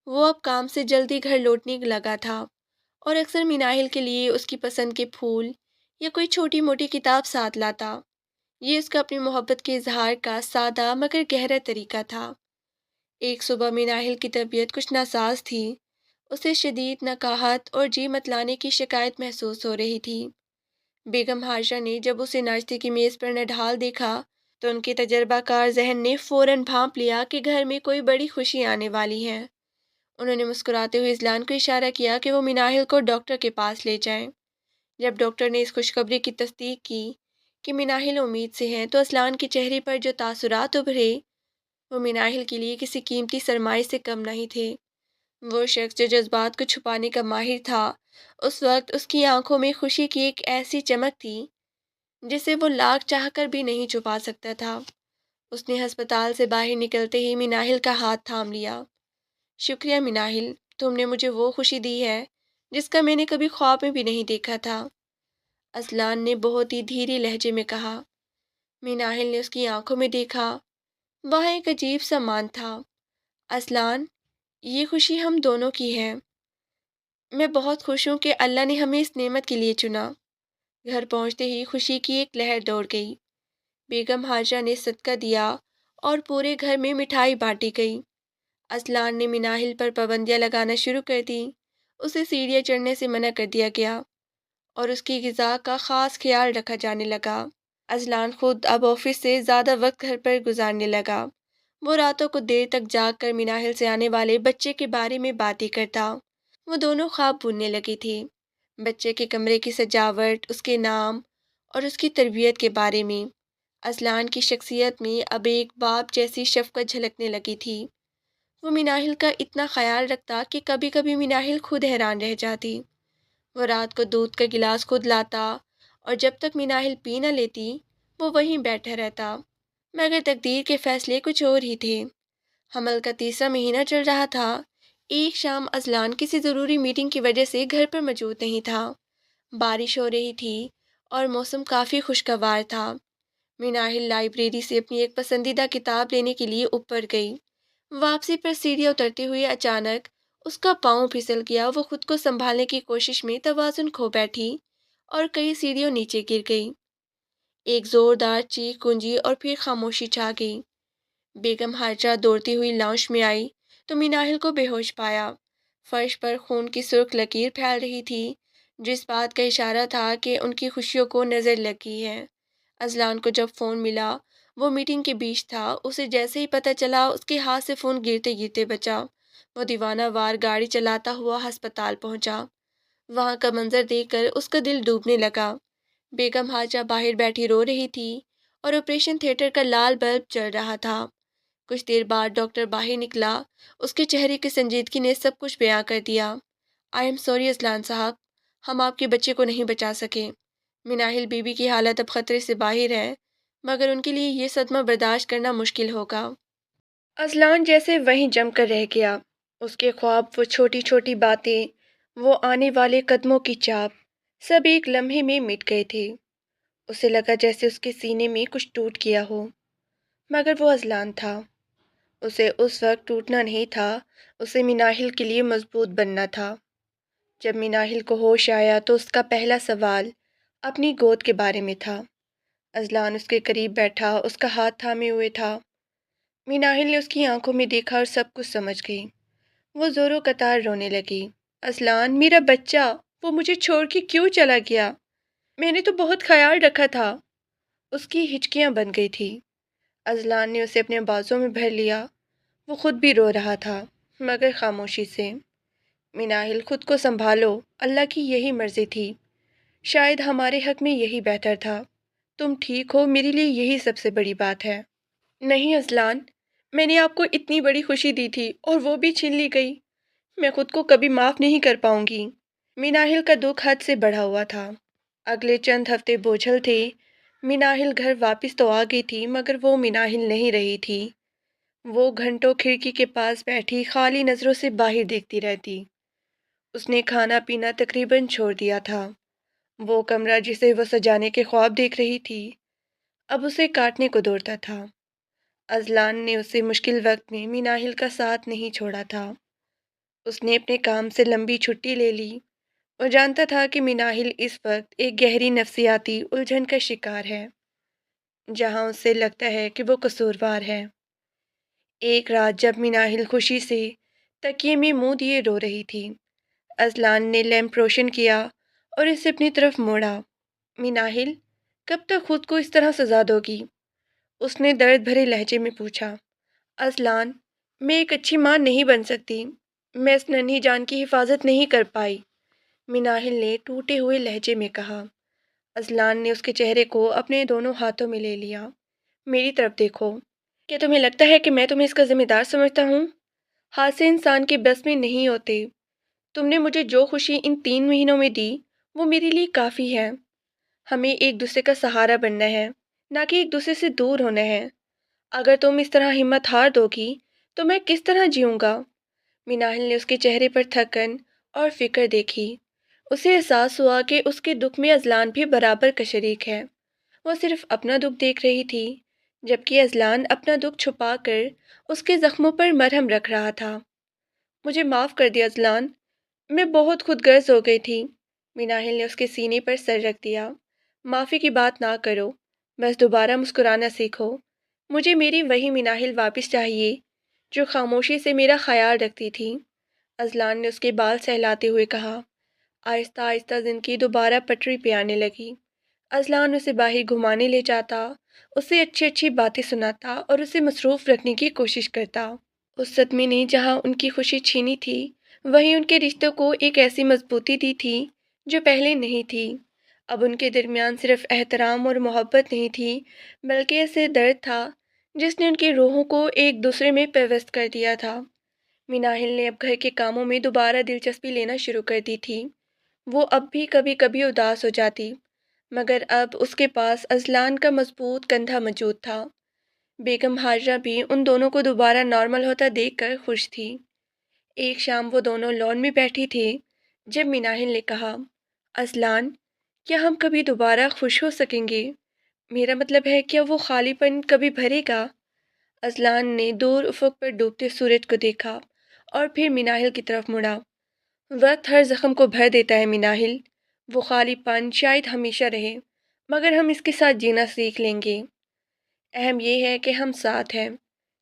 S1: وہ اب کام سے جلدی گھر لوٹنے لگا تھا اور اکثر میناہل کے لیے اس کی پسند کے پھول یا کوئی چھوٹی موٹی کتاب ساتھ لاتا۔ یہ اس کا اپنی محبت کے اظہار کا سادہ مگر گہرا طریقہ تھا۔ ایک صبح میناہل کی طبیعت کچھ ناساز تھی۔ اسے شدید نکاہت اور جی مت لانے کی شکایت محسوس ہو رہی تھی۔ بیگم حاجرہ نے جب اسے ناشتے کی میز پر نڈھال دیکھا تو ان کے تجربہ کار ذہن نے فوراً بھانپ لیا کہ گھر میں کوئی بڑی خوشی آنے والی ہے۔ انہوں نے مسکراتے ہوئے اذلان کو اشارہ کیا کہ وہ میناہل کو ڈاکٹر کے پاس لے جائیں۔ جب ڈاکٹر نے اس خوشخبری کی تصدیق کی کہ میناہل امید سے ہیں، تو اذلان کے چہرے پر جو تاثرات ابھرے وہ میناہل کے لیے کسی قیمتی سرمایے سے کم نہیں تھے۔ وہ شخص جو جذبات کو چھپانے کا ماہر تھا، اس وقت اس کی آنکھوں میں خوشی کی ایک ایسی چمک تھی جسے وہ لاکھ چاہ کر بھی نہیں چھپا سکتا تھا۔ اس نے ہسپتال سے باہر نکلتے ہی میناہل کا ہاتھ تھام لیا۔ شکریہ میناہل، تم نے مجھے وہ خوشی دی ہے جس کا میں نے کبھی خواب میں بھی نہیں دیکھا تھا۔ اصلان نے بہت ہی دھیرے لہجے میں کہا۔ میناہل نے اس کی آنکھوں میں دیکھا۔ وہاں ایک عجیب سا مان تھا۔ اصلان، یہ خوشی ہم دونوں کی ہے۔ میں بہت خوش ہوں کہ اللہ نے ہمیں اس نعمت کے لیے چنا۔ گھر پہنچتے ہی خوشی کی ایک لہر دوڑ گئی۔ بیگم حاجرہ نے صدقہ دیا اور پورے گھر میں مٹھائی بانٹی گئی۔ اصلان نے مناہل پر پابندیاں لگانا شروع کر دیں۔ اسے سیڑھیاں چڑھنے سے منع کر دیا گیا اور اس کی غذا کا خاص خیال رکھا جانے لگا۔ اصلان خود اب آفس سے زیادہ وقت گھر پر گزارنے لگا۔ وہ راتوں کو دیر تک جاگ کر مناہل سے آنے والے بچے کے بارے میں باتیں کرتا۔ وہ دونوں خواب بننے لگی تھی، بچے کے کمرے کی سجاوٹ، اس کے نام اور اس کی تربیت کے بارے میں۔ اصلان کی شخصیت میں اب ایک باپ جیسی شفقت جھلکنے لگی تھی۔ وہ مناہل کا اتنا خیال رکھتا کہ کبھی کبھی مناہل خود حیران رہ جاتی۔ وہ رات کو دودھ کا گلاس خود لاتا اور جب تک مناہل پی نہ لیتی وہ وہیں بیٹھا رہتا۔ مگر تقدیر کے فیصلے کچھ اور ہی تھے۔ حمل کا تیسرا مہینہ چل رہا تھا۔ ایک شام اصلان کسی ضروری میٹنگ کی وجہ سے گھر پر موجود نہیں تھا۔ بارش ہو رہی تھی اور موسم کافی خوشگوار تھا۔ مناہل لائبریری سے اپنی ایک پسندیدہ کتاب لینے کے لیے اوپر گئی۔ واپسی پر سیڑھیاں اترتے ہوئے اچانک اس کا پاؤں پھسل گیا۔ وہ خود کو سنبھالنے کی کوشش میں توازن کھو بیٹھی اور کئی سیڑھیوں نیچے گر گئی۔ ایک زوردار چیخ گونجی اور پھر خاموشی چھا گئی۔ بیگم حاجرہ دوڑتی ہوئی لاؤنج میں آئی تو مناہل کو بے ہوش پایا۔ فرش پر خون کی سرخ لکیر پھیل رہی تھی، جس بات کا اشارہ تھا کہ ان کی خوشیوں کو نظر لگ گئی ہے۔ اصلان کو جب فون ملا وہ میٹنگ کے بیچ تھا۔ اسے جیسے ہی پتہ چلا اس کے ہاتھ سے فون گرتے گرتے بچا۔ وہ دیوانہ وار گاڑی چلاتا ہوا ہسپتال پہنچا۔ وہاں کا منظر دیکھ کر اس کا دل ڈوبنے لگا۔ بیگم حاجرہ باہر بیٹھی رو رہی تھی اور آپریشن تھیٹر کا لال بلب جل رہا تھا۔ کچھ دیر بعد ڈاکٹر باہر نکلا۔ اس کے چہرے کی سنجیدگی نے سب کچھ بیان کر دیا۔ آئی ایم سوری اصلان صاحب، ہم آپ کے بچے کو نہیں بچا سکے۔ مناہل بی بی کی حالت اب خطرے سے باہر ہے، مگر ان کے لیے یہ صدمہ برداشت کرنا مشکل ہوگا۔ اصلان جیسے وہیں جم کر رہ گیا۔ اس کے خواب، وہ چھوٹی چھوٹی باتیں، وہ آنے والے قدموں کی چاپ، سب ایک لمحے میں مٹ گئے تھے۔ اسے لگا جیسے اس کے سینے میں کچھ ٹوٹ گیا ہو، مگر وہ اصلان تھا۔ اسے اس وقت ٹوٹنا نہیں تھا، اسے مناہل کے لیے مضبوط بننا تھا۔ جب مناہل کو ہوش آیا تو اس کا پہلا سوال اپنی گود کے بارے میں تھا۔ اصلان اس کے قریب بیٹھا، اس کا ہاتھ تھامے ہوئے تھا۔ مناہل نے اس کی آنکھوں میں دیکھا اور سب کچھ سمجھ گئی۔ وہ زوروں قطار رونے لگی۔ اصلان، میرا بچہ، وہ مجھے چھوڑ کے کیوں چلا گیا؟ میں نے تو بہت خیال رکھا تھا۔ اس کی ہچکیاں بن گئی تھی۔ اصلان نے اسے اپنے بازوں میں بھر لیا۔ وہ خود بھی رو رہا تھا، مگر خاموشی سے۔ مناہل، خود کو سنبھالو، اللہ کی یہی مرضی تھی، شاید ہمارے حق میں یہی بہتر تھا۔ تم ٹھیک ہو، میرے لیے یہی سب سے بڑی بات ہے۔ نہیں اصلان، میں نے آپ کو اتنی بڑی خوشی دی تھی اور وہ بھی چھین لی گئی۔ میں خود کو کبھی معاف نہیں کر پاؤں گی۔ مناہل کا دکھ حد سے بڑھا ہوا تھا۔ اگلے چند ہفتے بوجھل تھے۔ مناہل گھر واپس تو آ گئی تھی، مگر وہ مناہل نہیں رہی تھی۔ وہ گھنٹوں کھڑکی کے پاس بیٹھی خالی نظروں سے باہر دیکھتی رہتی۔ اس نے کھانا پینا تقریباً چھوڑ دیا تھا۔ وہ کمرہ جسے وہ سجانے کے خواب دیکھ رہی تھی اب اسے کاٹنے کو دوڑتا تھا۔ اصلان نے اسے مشکل وقت میں مناہل کا ساتھ نہیں چھوڑا تھا۔ اس نے اپنے کام سے لمبی چھٹی لے لی۔ وہ جانتا تھا کہ مناہل اس وقت ایک گہری نفسیاتی الجھن کا شکار ہے، جہاں اسے لگتا ہے کہ وہ قصوروار ہے۔ ایک رات جب مناہل خوشی سے تکیے میں منہ دیے رو رہی تھی، اصلان نے لیمپ روشن کیا اور اسے اپنی طرف موڑا۔ مناہل، کب تک خود کو اس طرح سزا دو گی؟ اس نے درد بھرے لہجے میں پوچھا۔ اصلان، میں ایک اچھی ماں نہیں بن سکتی، میں اس ننھی جان کی حفاظت نہیں کر پائی، مناہل نے ٹوٹے ہوئے لہجے میں کہا۔ اصلان نے اس کے چہرے کو اپنے دونوں ہاتھوں میں لے لیا۔ میری طرف دیکھو، کیا تمہیں لگتا ہے کہ میں تمہیں اس کا ذمہ دار سمجھتا ہوں؟ حادثے انسان کے بس میں نہیں ہوتے۔ تم نے مجھے جو خوشی ان 3 مہینوں میں دی وہ میرے لیے کافی ہے۔ ہمیں ایک دوسرے کا سہارا بننا ہے، نہ کہ ایک دوسرے سے دور ہونا ہے۔ اگر تم اس طرح ہمت ہار دو گی تو میں کس طرح جیوں گا؟ مناہل نے اس کے چہرے پر تھکن اور فکر دیکھی۔ اسے احساس ہوا کہ اس کے دکھ میں اذلان بھی برابر کا شریک ہے۔ وہ صرف اپنا دکھ دیکھ رہی تھی، جبکہ اذلان اپنا دکھ چھپا کر اس کے زخموں پر مرہم رکھ رہا تھا۔ مجھے معاف کر دیا اذلان، میں بہت خود غرض ہو گئی تھی۔ میناہل نے اس کے سینے پر سر رکھ دیا۔ معافی کی بات نہ کرو، بس دوبارہ مسکرانا سیکھو۔ مجھے میری وہی میناہل واپس چاہیے جو خاموشی سے میرا خیال رکھتی تھی۔ اذلان نے اس کے بال سہلاتے ہوئے کہا۔ آہستہ آہستہ زندگی دوبارہ پٹری پہ آنے لگی۔ اذلان اسے باہر گھمانے لے جاتا، اسے اچھی اچھی باتیں سناتا اور اسے مصروف رکھنے کی کوشش کرتا۔ اس صدمے نے جہاں ان کی خوشی چھینی تھی، وہیں ان کے رشتوں کو ایک ایسی مضبوطی دی تھی جو پہلے نہیں تھی۔ اب ان کے درمیان صرف احترام اور محبت نہیں تھی، بلکہ ایسے درد تھا جس نے ان کی روحوں کو ایک دوسرے میں پیوست کر دیا تھا۔ میناہل نے اب گھر کے کاموں میں دوبارہ دلچسپی لینا شروع کر دی تھی۔ وہ اب بھی کبھی کبھی اداس ہو جاتی، مگر اب اس کے پاس اذلان کا مضبوط کندھا موجود تھا۔ بیگم ہاجرہ بھی ان دونوں کو دوبارہ نارمل ہوتا دیکھ کر خوش تھی۔ ایک شام وہ دونوں لان میں بیٹھی تھی جب میناہل نے کہا، اذلان، کیا ہم کبھی دوبارہ خوش ہو سکیں گے؟ میرا مطلب ہے کیا وہ خالی پن کبھی بھرے گا؟ اذلان نے دور افق پر ڈوبتے سورج کو دیکھا اور پھر میناہل کی طرف مڑا۔ وقت ہر زخم کو بھر دیتا ہے میناہل، وہ خالی پن شاید ہمیشہ رہے، مگر ہم اس کے ساتھ جینا سیکھ لیں گے۔ اہم یہ ہے کہ ہم ساتھ ہیں۔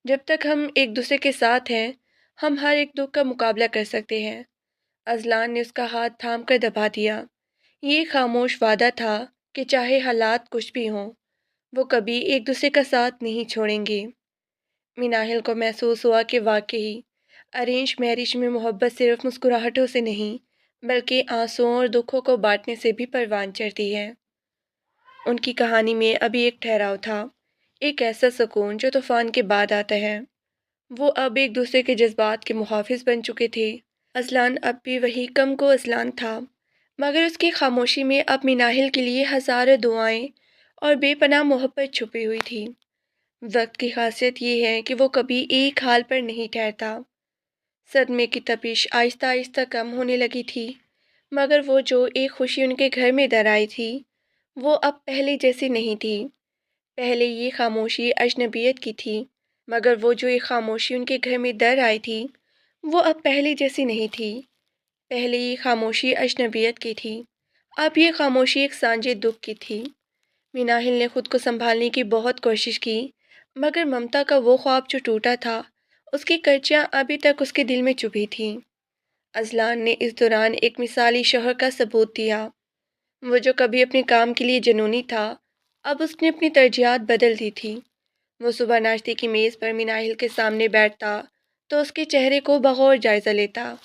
S1: جب تک ہم ایک دوسرے کے ساتھ ہیں، ہم ہر ایک دکھ کا مقابلہ کر سکتے ہیں۔ اذلان نے اس کا ہاتھ تھام کر دبا دیا۔ یہ خاموش وعدہ تھا کہ چاہے حالات کچھ بھی ہوں، وہ کبھی ایک دوسرے کا ساتھ نہیں چھوڑیں گے۔ میناہل کو محسوس ہوا کہ واقعی ارینج میرج میں محبت صرف مسکراہٹوں سے نہیں، بلکہ آنسوؤں اور دکھوں کو بانٹنے سے بھی پروان چڑھتی ہے۔ ان کی کہانی میں ابھی ایک ٹھہراؤ تھا، ایک ایسا سکون جو طوفان کے بعد آتا ہے۔ وہ اب ایک دوسرے کے جذبات کے محافظ بن چکے تھے۔ اذلان اب بھی وہی کم کو اذلان تھا، مگر اس کی خاموشی میں اب میناہل کے لیے ہزاروں دعائیں اور بے پناہ محبت چھپی ہوئی تھی۔ وقت کی خاصیت یہ ہے کہ وہ کبھی ایک حال پر نہیں ٹھہرتا۔ صدمے کی تپش آہستہ آہستہ کم ہونے لگی تھی، مگر وہ جو ایک خوشی ان کے گھر میں در آئی تھی، وہ اب پہلے جیسی نہیں تھی۔ پہلے یہ خاموشی اجنبیت کی تھی، مگر وہ جو ایک خاموشی ان کے گھر میں در آئی تھی، وہ اب پہلے جیسی نہیں تھی۔ پہلے یہ خاموشی اجنبیت کی تھی، اب یہ خاموشی ایک سانجے دکھ کی تھی۔ میناہل نے خود کو سنبھالنے کی بہت کوشش کی، مگر ممتا کا وہ خواب جو ٹوٹا تھا، اس کی کرچیاں ابھی تک اس کے دل میں چبھی تھیں۔ اذلان نے اس دوران ایک مثالی شوہر کا ثبوت دیا۔ وہ جو کبھی اپنے کام کے لیے جنونی تھا، اب اس نے اپنی ترجیحات بدل دی تھی۔ وہ صبح ناشتے کی میز پر میناہل کے سامنے بیٹھتا تو اس کے چہرے کو بغور جائزہ لیتا۔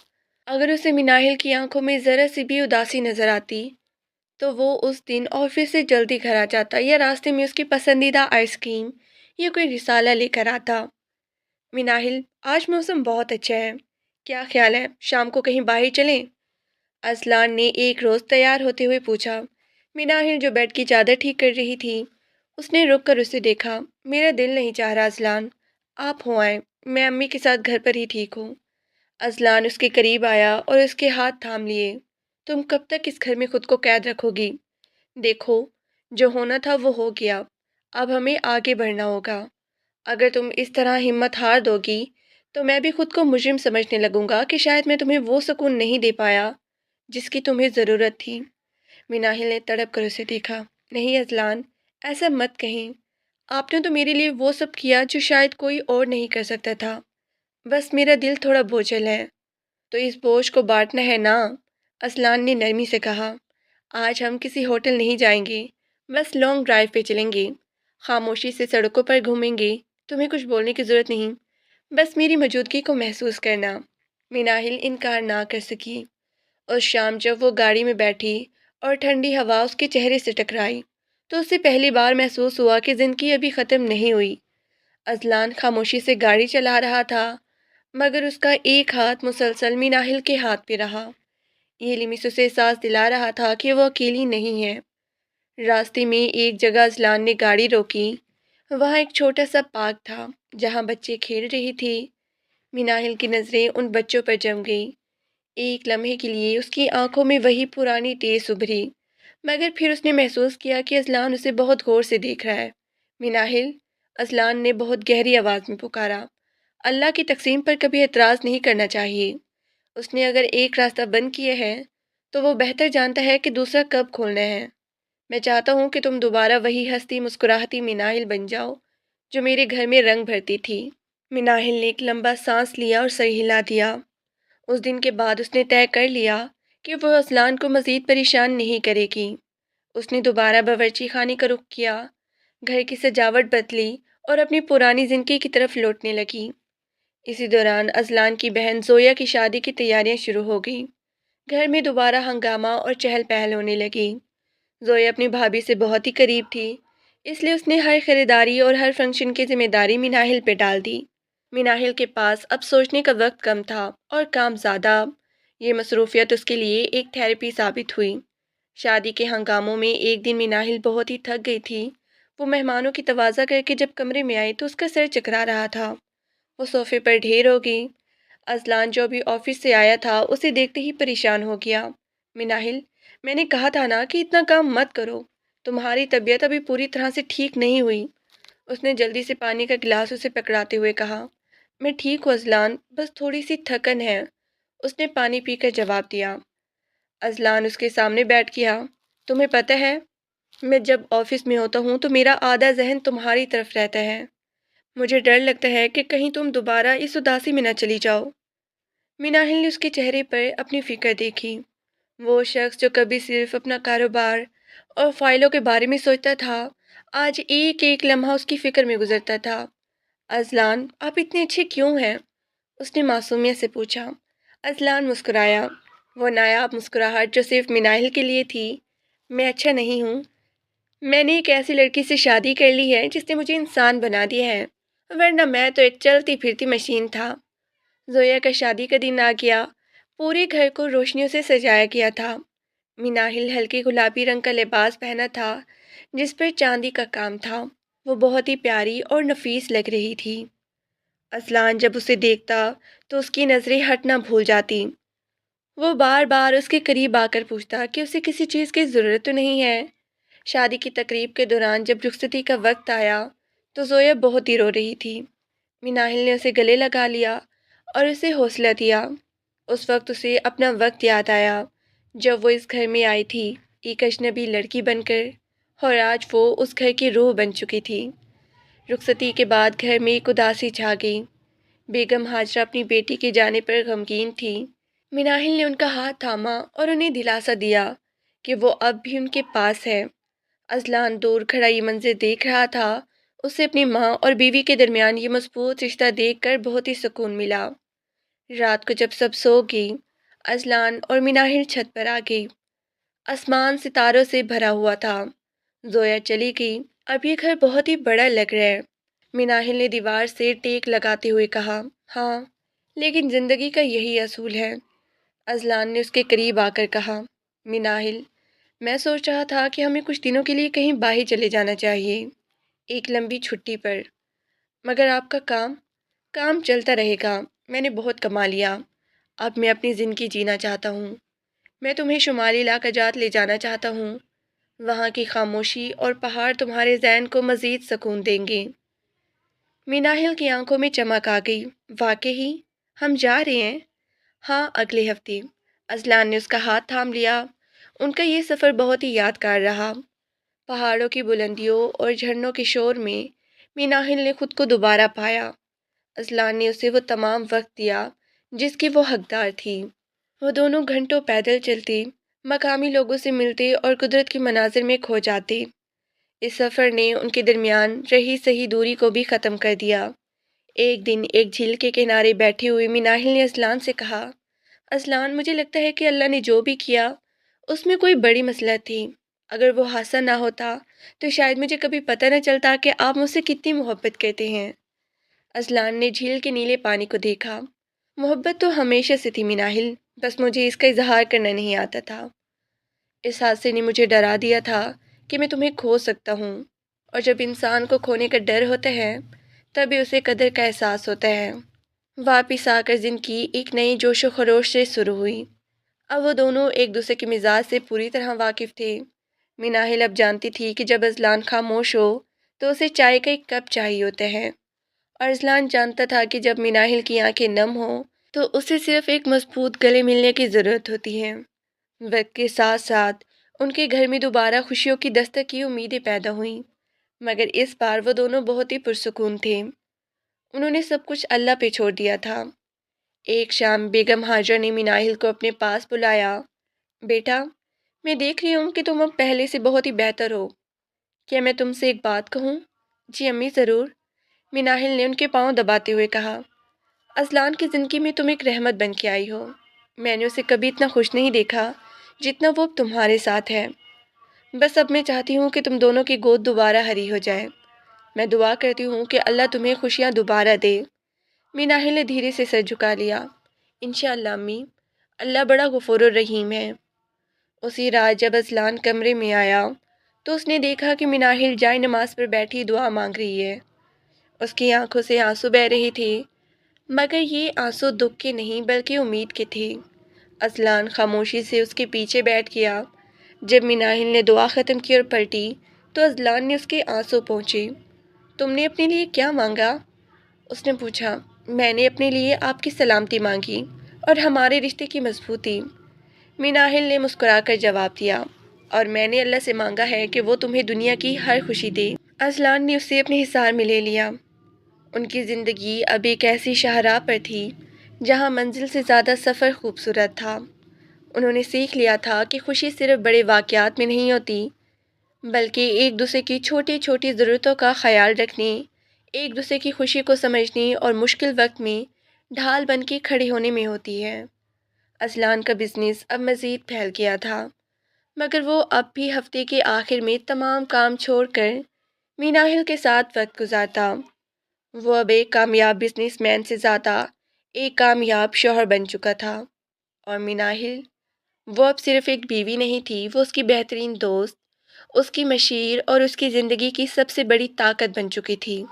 S1: اگر اسے میناہل کی آنکھوں میں ذرا سی بھی اداسی نظر آتی تو وہ اس دن آفس سے جلدی گھر آ جاتا یا راستے میں اس کی پسندیدہ آئس کریم یا کوئی رسالہ لے کر آتا۔ میناہل، آج موسم بہت اچھا ہے، کیا خیال ہے شام کو کہیں باہر چلیں؟ اذلان نے ایک روز تیار ہوتے ہوئے پوچھا۔ میناہل جو بیڈ کی چادر ٹھیک کر رہی تھی، اس نے رک کر اسے دیکھا۔ میرا دل نہیں چاہ رہا اذلان، آپ ہو آئیں، میں امی کے ساتھ گھر پر ہی ٹھیک ہوں۔ اذلان اس کے قریب آیا اور اس کے ہاتھ تھام لیے۔ تم کب تک اس گھر میں خود کو قید رکھو گی؟ دیکھو، جو ہونا تھا وہ ہو گیا، اب ہمیں آگے بڑھنا ہوگا۔ اگر تم اس طرح ہمت ہار دو گی تو میں بھی خود کو مجرم سمجھنے لگوں گا کہ شاید میں تمہیں وہ سکون نہیں دے پایا جس کی تمہیں ضرورت تھی۔ میناہل نے تڑپ کر اسے دیکھا۔ نہیں اذلان، ایسا مت کہیں، آپ نے تو میرے لیے وہ سب کیا جو شاید کوئی اور نہیں کر سکتا تھا۔ بس میرا دل تھوڑا بوجھل ہے، تو اس بوجھ کو بانٹنا ہے نا؟ اذلان نے نرمی سے کہا۔ آج ہم کسی ہوٹل نہیں جائیں گے، بس لانگ ڈرائیو پہ چلیں گے، خاموشی سے سڑکوں پر گھومیں گے، تمہیں کچھ بولنے کی ضرورت نہیں، بس میری موجودگی کو محسوس کرنا۔ میناہل انکار نہ کر سکی۔ اس شام جب وہ گاڑی میں بیٹھی اور ٹھنڈی ہوا اس کے چہرے سے ٹکرائی تو اسے پہلی بار محسوس ہوا کہ زندگی ابھی ختم نہیں ہوئی۔ اذلان خاموشی سے گاڑی چلا رہا تھا، مگر اس کا ایک ہاتھ مسلسل میناہل کے ہاتھ پہ رہا۔ یہ لمس اسے احساس دلا رہا تھا کہ وہ اکیلی نہیں ہے۔ راستے میں ایک جگہ اذلان نے گاڑی روکی۔ وہاں ایک چھوٹا سا پارک تھا جہاں بچے کھیل رہی تھی۔ میناہل کی نظریں ان بچوں پر جم گئی۔ ایک لمحے کے لیے اس کی آنکھوں میں وہی پرانی ٹیس ابھری، مگر پھر اس نے محسوس کیا کہ اذلان اسے بہت غور سے دیکھ رہا ہے۔ مناہل، اذلان نے بہت گہری آواز میں پکارا، اللہ کی تقسیم پر کبھی اعتراض نہیں کرنا چاہیے۔ اس نے اگر ایک راستہ بند کیا ہے تو وہ بہتر جانتا ہے کہ دوسرا کب کھولنا ہے۔ میں چاہتا ہوں کہ تم دوبارہ وہی ہستی مسکراہتی مناہل بن جاؤ جو میرے گھر میں رنگ بھرتی تھی۔ مناہل نے ایک لمبا سانس لیا اور سر ہلا دیا۔ اس دن کے بعد اس نے طے کر لیا کہ وہ اذلان کو مزید پریشان نہیں کرے گی۔ اس نے دوبارہ باورچی خانے کا رخ کیا، گھر کی سجاوٹ بدلی اور اپنی پرانی زندگی کی طرف لوٹنے لگی۔ اسی دوران اذلان کی بہن زویا کی شادی کی تیاریاں شروع ہو گئیں۔ گھر میں دوبارہ ہنگامہ اور چہل پہل ہونے لگی۔ زویا اپنی بھابھی سے بہت ہی قریب تھی، اس لیے اس نے ہر خریداری اور ہر فنکشن کی ذمہ داری مناہل پہ ڈال دی۔ مناہل کے پاس اب سوچنے کا وقت کم تھا اور کام زیادہ۔ یہ مصروفیت اس کے لیے ایک تھیراپی ثابت ہوئی۔ شادی کے ہنگاموں میں ایک دن مناہل بہت ہی تھک گئی تھی۔ وہ مہمانوں کی تواضع کر کے جب کمرے میں آئی تو اس کا سر چکرا رہا تھا۔ وہ صوفے پر ڈھیر ہو گئی۔ اذلان جو ابھی آفس سے آیا تھا اسے دیکھتے ہی پریشان ہو گیا۔ مناہل، میں نے کہا تھا نا کہ اتنا کام مت کرو، تمہاری طبیعت ابھی پوری طرح سے ٹھیک نہیں ہوئی۔ اس نے جلدی سے پانی کا گلاس اسے پکڑاتے ہوئے کہا۔ میں ٹھیک ہوں اذلان، بس تھوڑی سی تھکن ہے، اس نے پانی پی کر جواب دیا۔ اذلان اس کے سامنے بیٹھ گیا۔ تمہیں پتہ ہے، میں جب آفس میں ہوتا ہوں تو میرا آدھا ذہن تمہاری طرف رہتا ہے۔ مجھے ڈر لگتا ہے کہ کہیں تم دوبارہ اس اداسی میں نہ چلی جاؤ۔ مناہل نے اس کے چہرے پر اپنی فکر دیکھی۔ وہ شخص جو کبھی صرف اپنا کاروبار اور فائلوں کے بارے میں سوچتا تھا، آج ایک ایک لمحہ اس کی فکر میں گزرتا تھا۔ اذلان، آپ اتنے اچھے کیوں ہیں؟ اس نے معصومیت سے پوچھا۔ اذلان مسکرایا، وہ نایاب مسکراہٹ جو صرف مناہل کے لیے تھی۔ میں اچھا نہیں ہوں، میں نے ایک ایسی لڑکی سے شادی کر لی ہے جس نے مجھے انسان بنا دیا ہے، ورنہ میں تو ایک چلتی پھرتی مشین تھا۔ زویا کا شادی کا دن آ گیا۔ پورے گھر کو روشنیوں سے سجایا گیا تھا۔ مناہل ہلکے گلابی رنگ کا لباس پہنا تھا جس پر چاندی کا کام تھا۔ وہ بہت ہی پیاری اور نفیس لگ رہی تھی۔ اذلان جب اسے دیکھتا تو اس کی نظریں ہٹنا بھول جاتی۔ وہ بار بار اس کے قریب آ کر پوچھتا کہ اسے کسی چیز کی ضرورت تو نہیں ہے۔ شادی کی تقریب کے دوران جب رخصتی کا وقت آیا تو زویا بہت ہی رو رہی تھی۔ مناہل نے اسے گلے لگا لیا اور اسے حوصلہ دیا۔ اس وقت اسے اپنا وقت یاد آیا جب وہ اس گھر میں آئی تھی ایک اجنبی لڑکی بن کر، اور آج وہ اس گھر کی روح بن چکی تھی۔ رخصتی کے بعد گھر میں ایک اداسی چھا گئی۔ بیگم ہاجرہ اپنی بیٹی کے جانے پر غمگین تھی۔ مناہل نے ان کا ہاتھ تھاما اور انہیں دلاسا دیا کہ وہ اب بھی ان کے پاس ہے۔ اذلان دور کھڑا یہ منظر دیکھ رہا تھا۔ اسے اپنی ماں اور بیوی کے درمیان یہ مضبوط رشتہ دیکھ کر بہت ہی سکون ملا۔ رات کو جب سب سو گئی، اذلان اور مناہل چھت پر آ گئی۔ آسمان ستاروں سے بھرا ہوا تھا۔ زویا چلی گئی، اب یہ گھر بہت ہی بڑا لگ رہا ہے۔ مناہل نے دیوار سے ٹیک لگاتے ہوئے کہا، ہاں، لیکن زندگی کا یہی اصول ہے۔ اذلان نے اس کے قریب آ کر کہا، مناہل، میں سوچ رہا تھا کہ ہمیں کچھ دنوں کے لیے کہیں باہر چلے جانا چاہیے، ایک لمبی چھٹی پر۔ مگر آپ کا کام چلتا رہے گا۔ میں نے بہت کما لیا، اب میں اپنی زندگی جینا چاہتا ہوں۔ میں تمہیں شمالی علاقہ جات لے جانا چاہتا ہوں۔ وہاں کی خاموشی اور پہاڑ تمہارے ذہن کو مزید سکون دیں گے۔ مناہل کی آنکھوں میں چمک آ گئی۔ واقعی ہم جا رہے ہیں؟ ہاں، اگلے ہفتے۔ اذلان نے اس کا ہاتھ تھام لیا۔ ان کا یہ سفر بہت ہی یادگار رہا۔ پہاڑوں کی بلندیوں اور جھرنوں کے شور میں مناہل نے خود کو دوبارہ پایا۔ اذلان نے اسے وہ تمام وقت دیا جس کی وہ حقدار تھی۔ وہ دونوں گھنٹوں پیدل چلتے، مقامی لوگوں سے ملتے اور قدرت کے مناظر میں کھو جاتے۔ اس سفر نے ان کے درمیان رہی صحیح دوری کو بھی ختم کر دیا۔ ایک دن ایک جھیل کے کنارے بیٹھے ہوئے مناہل نے اذلان سے کہا، اذلان، مجھے لگتا ہے کہ اللہ نے جو بھی کیا اس میں کوئی بڑی مصلحت تھی۔ اگر وہ حادثہ نہ ہوتا تو شاید مجھے کبھی پتہ نہ چلتا کہ آپ مجھ سے کتنی محبت کرتے ہیں۔ اذلان نے جھیل کے نیلے پانی کو دیکھا۔ محبت تو ہمیشہ سے تھی مناہل، بس مجھے اس کا اظہار کرنا نہیں آتا تھا۔ اس حادثے نے مجھے ڈرا دیا تھا کہ میں تمہیں کھو سکتا ہوں، اور جب انسان کو کھونے کا ڈر ہوتا ہے تبھی اسے قدر کا احساس ہوتا ہے۔ واپس آ کر زندگی ایک نئی جوش و خروش سے شروع ہوئی۔ اب وہ دونوں ایک دوسرے کے مزاج سے پوری طرح واقف تھے۔ مناہل اب جانتی تھی کہ جب اذلان خاموش ہو تو اسے چائے کا ایک کپ چاہیے ہوتا ہے، اور اذلان جانتا تھا کہ جب مناہل کی آنکھیں نم ہوں تو اسے صرف ایک مضبوط گلے ملنے کی ضرورت ہوتی ہے۔ وقت کے ساتھ ساتھ ان کے گھر میں دوبارہ خوشیوں کی دستک کی امیدیں پیدا ہوئیں، مگر اس بار وہ دونوں بہت ہی پرسکون تھے۔ انہوں نے سب کچھ اللہ پہ چھوڑ دیا تھا۔ ایک شام بیگم ہاجرہ نے مناہل کو اپنے پاس بلایا۔ بیٹا، میں دیکھ رہی ہوں کہ تم اب پہلے سے بہت ہی بہتر ہو۔ کیا میں تم سے ایک بات کہوں؟ جی امی، ضرور، مناہل نے ان کے پاؤں دباتے ہوئے کہا۔ اذلان کی زندگی میں تم ایک رحمت بن کے آئی ہو۔ میں نے اسے کبھی اتنا خوش نہیں دیکھا جتنا وہ اب تمہارے ساتھ ہے۔ بس اب میں چاہتی ہوں کہ تم دونوں کی گود دوبارہ ہری ہو جائے۔ میں دعا کرتی ہوں کہ اللہ تمہیں خوشیاں دوبارہ دے۔ مناہل نے دھیرے سے سر جھکا لیا۔ انشاءاللہ امی، اللہ بڑا غفور الرحیم ہے۔ اسی رات جب اذلان کمرے میں آیا تو اس نے دیکھا کہ مناہل جائے نماز پر بیٹھی دعا مانگ رہی ہے۔ اس کی آنکھوں سے آنسو بہہ رہے تھے، مگر یہ آنسو دکھ کے نہیں بلکہ امید کے تھے۔ اذلان خاموشی سے اس کے پیچھے بیٹھ گیا۔ جب مناہل نے دعا ختم کی اور پلٹی تو اذلان نے اس کے آنسو پہنچے۔ تم نے اپنے لیے کیا مانگا؟ اس نے پوچھا۔ میں نے اپنے لیے آپ کی سلامتی مانگی اور ہمارے رشتے کی مضبوطی، مناہل نے مسکرا کر جواب دیا، اور میں نے اللہ سے مانگا ہے کہ وہ تمہیں دنیا کی ہر خوشی دے۔ اذلان نے اسے اپنے حصار میں لے لیا۔ ان کی زندگی اب ایک ایسی شاہراہ پر تھی جہاں منزل سے زیادہ سفر خوبصورت تھا۔ انہوں نے سیکھ لیا تھا کہ خوشی صرف بڑے واقعات میں نہیں ہوتی، بلکہ ایک دوسرے کی چھوٹی چھوٹی ضرورتوں کا خیال رکھنے، ایک دوسرے کی خوشی کو سمجھنے اور مشکل وقت میں ڈھال بن کے کھڑے ہونے میں ہوتی ہے۔ اذلان کا بزنس اب مزید پھیل گیا تھا، مگر وہ اب بھی ہفتے کے آخر میں تمام کام چھوڑ کر مناہل کے ساتھ وقت گزارتا۔ وہ اب ایک کامیاب بزنس مین سے زیادہ ایک کامیاب شوہر بن چکا تھا، اور مناہل، وہ اب صرف ایک بیوی نہیں تھی، وہ اس کی بہترین دوست، اس کی مشیر اور اس کی زندگی کی سب سے بڑی طاقت بن چکی تھی۔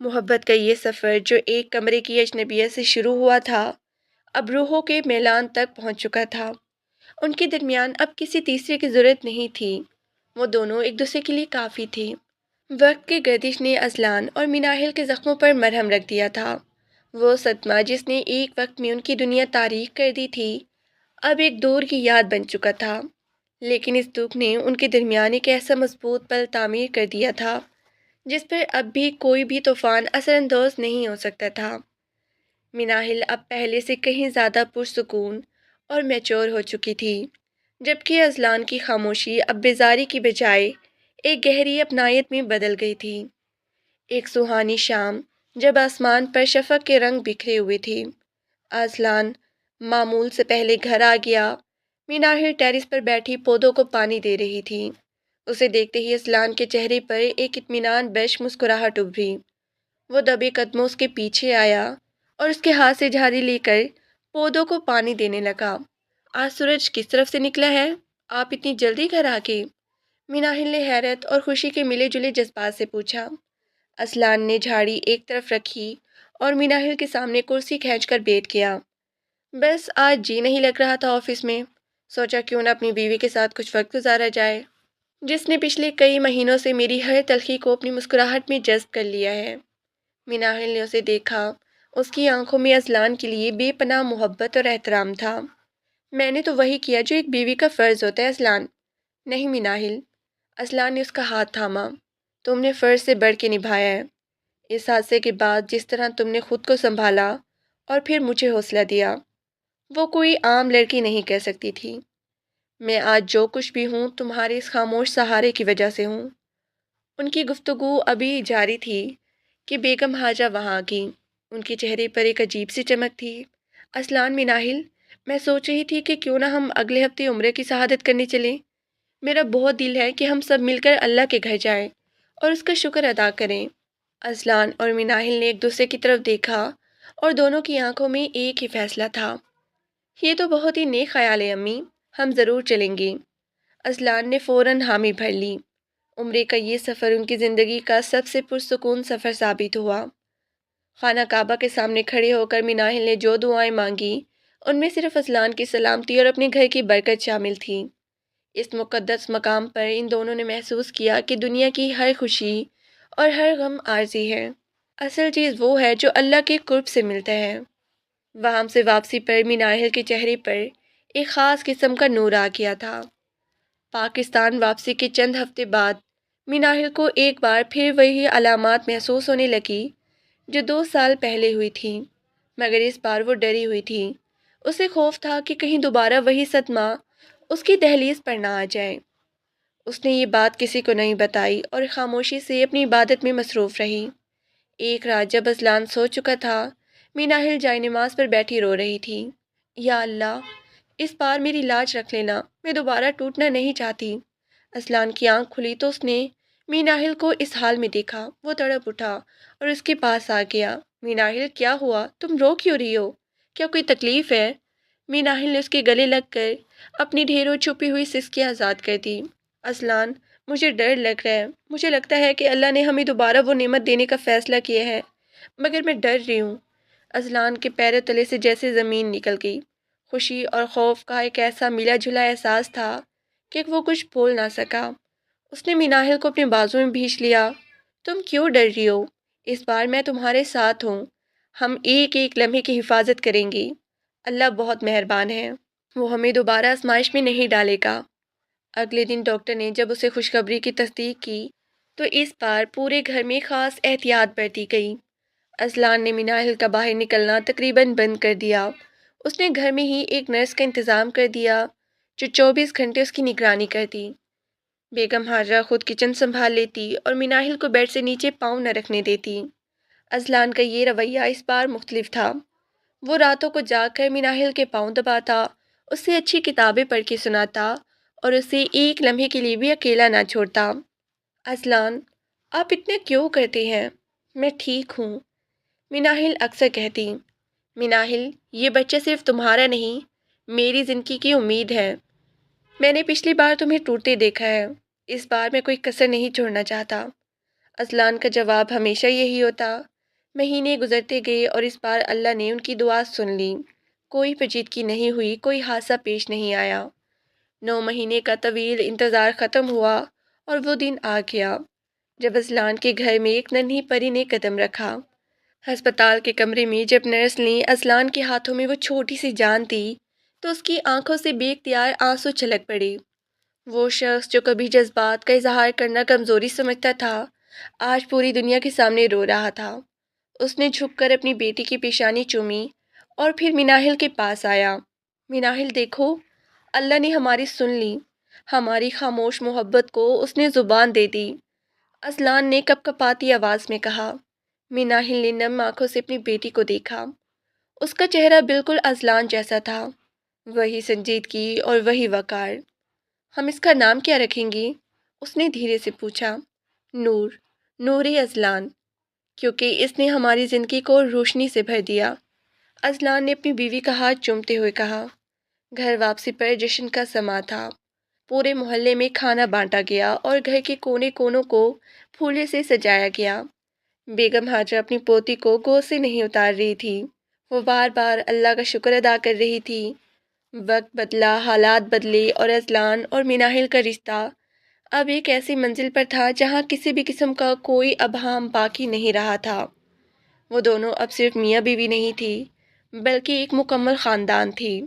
S1: محبت کا یہ سفر جو ایک کمرے کی اجنبیت سے شروع ہوا تھا، اب روحوں کے میلان تک پہنچ چکا تھا۔ ان کے درمیان اب کسی تیسرے کی ضرورت نہیں تھی، وہ دونوں ایک دوسرے کے لیے کافی تھے۔ وقت کی گردش نے اذلان اور مناہل کے زخموں پر مرہم رکھ دیا تھا۔ وہ صدمہ جس نے ایک وقت میں ان کی دنیا تاریک کر دی تھی، اب ایک دور کی یاد بن چکا تھا، لیکن اس دکھ نے ان کے درمیان ایک ایسا مضبوط پل تعمیر کر دیا تھا جس پر اب بھی کوئی بھی طوفان اثر انداز نہیں ہو سکتا تھا۔ مناہل اب پہلے سے کہیں زیادہ پرسکون اور میچور ہو چکی تھی، جبکہ اذلان کی خاموشی اب بیزاری کی بجائے ایک گہری اپنائیت میں بدل گئی تھی۔ ایک سہانی شام جب آسمان پر شفق کے رنگ بکھرے ہوئے تھے، اذلان معمول سے پہلے گھر آ گیا۔ مناہل ٹیرس پر بیٹھی پودوں کو پانی دے رہی تھی۔ اسے دیکھتے ہی اذلان کے چہرے پر ایک اطمینان بخش مسکراہٹ ابھری۔ وہ دبے قدموں اس کے پیچھے آیا اور اس کے ہاتھ سے جھاڑی لے کر پودوں کو پانی دینے لگا۔ آج سورج کس طرف سے نکلا ہے؟ آپ اتنی جلدی گھر آ کے؟ مناہل نے حیرت اور خوشی کے ملے جلے جذبات سے پوچھا۔ اذلان نے جھاڑی ایک طرف رکھی اور مناہل کے سامنے کرسی کھینچ کر بیٹھ گیا۔ بس آج جی نہیں لگ رہا تھا آفس میں، سوچا کیوں نہ اپنی بیوی کے ساتھ کچھ وقت گزارا جائے، جس نے پچھلے کئی مہینوں سے میری ہر تلخی کو اپنی مسکراہٹ میں جذب کر لیا ہے۔ مناہل نے اسے دیکھا۔ اس کی آنکھوں میں اذلان کے لیے بے پناہ محبت اور احترام تھا۔ میں نے تو وہی کیا جو ایک بیوی کا فرض ہوتا ہے اذلان۔ نہیں مناہل، اذلان نے اس کا ہاتھ تھاما، تم نے فرض سے بڑھ کے نبھایا ہے۔ اس حادثے کے بعد جس طرح تم نے خود کو سنبھالا اور پھر مجھے حوصلہ دیا، وہ کوئی عام لڑکی نہیں کر سکتی تھی۔ میں آج جو کچھ بھی ہوں تمہارے اس خاموش سہارے کی وجہ سے ہوں۔ ان کی گفتگو ابھی جاری تھی کہ بیگم حاجہ وہاں آ گئی۔ ان کے چہرے پر ایک عجیب سی چمک تھی۔ اذلان، مناہل، میں سوچ رہی تھی کہ کیوں نہ ہم اگلے ہفتے عمرے کی شہادت کرنے چلیں۔ میرا بہت دل ہے کہ ہم سب مل کر اللہ کے گھر جائیں اور اس کا شکر ادا کریں۔ اذلان اور مناہل نے ایک دوسرے کی طرف دیکھا اور دونوں کی آنکھوں میں ایک ہی فیصلہ تھا۔ یہ تو بہت ہی نیک خیال ہے امی، ہم ضرور چلیں گے۔ اذلان نے فوراً حامی بھر لی۔ عمرے کا یہ سفر ان کی زندگی کا سب سے پرسکون سفر ثابت ہوا۔ خانہ کعبہ کے سامنے کھڑے ہو کر مناہل نے جو دعائیں مانگی ان میں صرف اصلان کی سلامتی اور اپنے گھر کی برکت شامل تھی۔ اس مقدس مقام پر ان دونوں نے محسوس کیا کہ دنیا کی ہر خوشی اور ہر غم عارضی ہے، اصل چیز وہ ہے جو اللہ کے قرب سے ملتا ہے۔ وہاں سے واپسی پر مناہل کے چہرے پر ایک خاص قسم کا نور آ گیا تھا۔ پاکستان واپسی کے چند ہفتے بعد مناہل کو ایک بار پھر وہی علامات محسوس ہونے لگی جو 2 سال پہلے ہوئی تھی، مگر اس بار وہ ڈری ہوئی تھی۔ اسے خوف تھا کہ کہیں دوبارہ وہی صدمہ اس کی دہلیز پر نہ آ جائے۔ اس نے یہ بات کسی کو نہیں بتائی اور خاموشی سے اپنی عبادت میں مصروف رہی۔ ایک رات جب اذلان سو چکا تھا، مناہل جائے نماز پر بیٹھی رو رہی تھی۔ یا اللہ، اس بار میری لاج رکھ لینا، میں دوبارہ ٹوٹنا نہیں چاہتی۔ اذلان کی آنکھ کھلی تو اس نے مناہل کو اس حال میں دیکھا۔ وہ تڑپ اٹھا اور اس کے پاس آ گیا۔ مناہل، کیا ہوا؟ تم رو کیوں رہی ہو؟ کیا کوئی تکلیف ہے؟ مناہل نے اس کے گلے لگ کر اپنی ڈھیروں چھپی ہوئی سسکیاں آزاد کر دی۔ اذلان، مجھے ڈر لگ رہا ہے۔ مجھے لگتا ہے کہ اللہ نے ہمیں دوبارہ وہ نعمت دینے کا فیصلہ کیا ہے، مگر میں ڈر رہی ہوں۔ اذلان کے پیروں تلے سے جیسے زمین نکل گئی۔ خوشی اور خوف کا ایک ایسا ملا جلا احساس تھا کہ وہ کچھ بول نہ سکا۔ اس نے مناہل کو اپنے بازو میں بھینچ لیا۔ تم کیوں ڈر رہی ہو؟ اس بار میں تمہارے ساتھ ہوں۔ ہم ایک ایک لمحے کی حفاظت کریں گے۔ اللہ بہت مہربان ہے، وہ ہمیں دوبارہ آزمائش میں نہیں ڈالے گا۔ اگلے دن ڈاکٹر نے جب اسے خوشخبری کی تصدیق کی تو اس بار پورے گھر میں خاص احتیاط برتی گئی۔ اذلان نے مناہل کا باہر نکلنا تقریباً بند کر دیا۔ اس نے گھر میں ہی ایک نرس کا انتظام کر دیا جو 24 گھنٹے اس کی نگرانی کرتی۔ بیگم ہاجرہ خود کچن سنبھال لیتی اور مناہل کو بیڈ سے نیچے پاؤں نہ رکھنے دیتی۔ اذلان کا یہ رویہ اس بار مختلف تھا۔ وہ راتوں کو جاگ کر مناہل کے پاؤں دباتا، اسے اچھی کتابیں پڑھ کے سناتا اور اسے ایک لمحے کے لیے بھی اکیلا نہ چھوڑتا۔ اذلان، آپ اتنے کیوں کرتے ہیں؟ میں ٹھیک ہوں، مناہل اکثر کہتی۔ مناہل، یہ بچہ صرف تمہارا نہیں، میری زندگی کی امید ہے۔ میں نے پچھلی بار تمہیں ٹوٹتے دیکھا ہے، اس بار میں کوئی کسر نہیں چھوڑنا چاہتا۔ اذلان کا جواب ہمیشہ یہی ہوتا۔ مہینے گزرتے گئے اور اس بار اللہ نے ان کی دعا سن لی۔ کوئی پیچیدگی نہیں ہوئی، کوئی حادثہ پیش نہیں آیا۔ 9 مہینے کا طویل انتظار ختم ہوا اور وہ دن آ گیا جب اذلان کے گھر میں ایک ننھی پری نے قدم رکھا۔ ہسپتال کے کمرے میں جب نرس نے اذلان کے ہاتھوں میں وہ چھوٹی سی جان دی تو اس کی آنکھوں سے بے اختیار آنسو چھلک پڑے۔ وہ شخص جو کبھی جذبات کا اظہار کرنا کمزوری سمجھتا تھا، آج پوری دنیا کے سامنے رو رہا تھا۔ اس نے جھک کر اپنی بیٹی کی پیشانی چومی اور پھر مناہل کے پاس آیا۔ مناہل، دیکھو، اللہ نے ہماری سن لی، ہماری خاموش محبت کو اس نے زبان دے دی، اذلان نے کپ کپاتی آواز میں کہا۔ مناہل نے نم آنکھوں سے اپنی بیٹی کو دیکھا۔ اس کا چہرہ بالکل اذلان جیسا تھا، وہی سنجیدگی اور وہی وقار۔ ہم اس کا نام کیا رکھیں گے؟ اس نے دھیرے سے پوچھا۔ نور، نور اذلان، کیونکہ اس نے ہماری زندگی کو روشنی سے بھر دیا، اذلان نے اپنی بیوی کا ہاتھ چومتے ہوئے کہا۔ گھر واپسی پر جشن کا سماں تھا۔ پورے محلے میں کھانا بانٹا گیا اور گھر کے کونے کونوں کو پھولے سے سجایا گیا۔ بیگم ہاجرہ اپنی پوتی کو گود سے نہیں اتار رہی تھی، وہ بار بار اللہ کا شکر ادا کر رہی تھی۔ وقت بدلا، حالات بدلے اور اذلان اور مناہل کا رشتہ اب ایک ایسی منزل پر تھا جہاں کسی بھی قسم کا کوئی ابہام باقی نہیں رہا تھا۔ وہ دونوں اب صرف میاں بیوی نہیں تھی بلکہ ایک مکمل خاندان تھی۔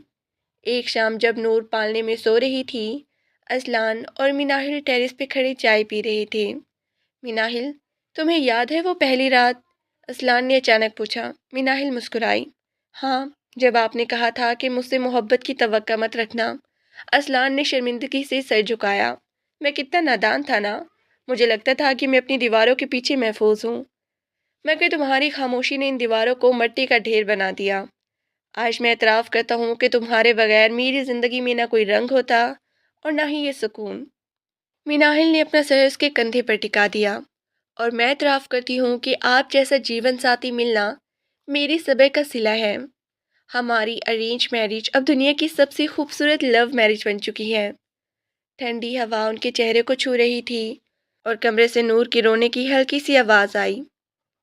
S1: ایک شام جب نور پالنے میں سو رہی تھی، اذلان اور مناہل ٹیرس پہ کھڑے چائے پی رہے تھے۔ مناہل، تمہیں یاد ہے وہ پہلی رات؟ اذلان نے اچانک پوچھا۔ مناہل مسکرائی۔ ہاں، جب آپ نے کہا تھا کہ مجھ سے محبت کی توقع مت رکھنا۔ اذلان نے شرمندگی سے سر جھکایا۔ میں کتنا نادان تھا نا، مجھے لگتا تھا کہ میں اپنی دیواروں کے پیچھے محفوظ ہوں، مگر تمہاری خاموشی نے ان دیواروں کو مٹی کا ڈھیر بنا دیا۔ آج میں اعتراف کرتا ہوں کہ تمہارے بغیر میری زندگی میں نہ کوئی رنگ ہوتا اور نہ ہی یہ سکون۔ مناہل نے اپنا سر اس کے کندھے پر ٹکا دیا۔ اور میں اعتراف کرتی ہوں کہ آپ جیسا جیون ساتھی ملنا میری صبر کا صلہ ہے۔ ہماری ارینج میرج اب دنیا کی سب سے خوبصورت لو میرج بن چکی ہے۔ ٹھنڈی ہوا ان کے چہرے کو چھو رہی تھی اور کمرے سے نور کی رونے کی ہلکی سی آواز آئی۔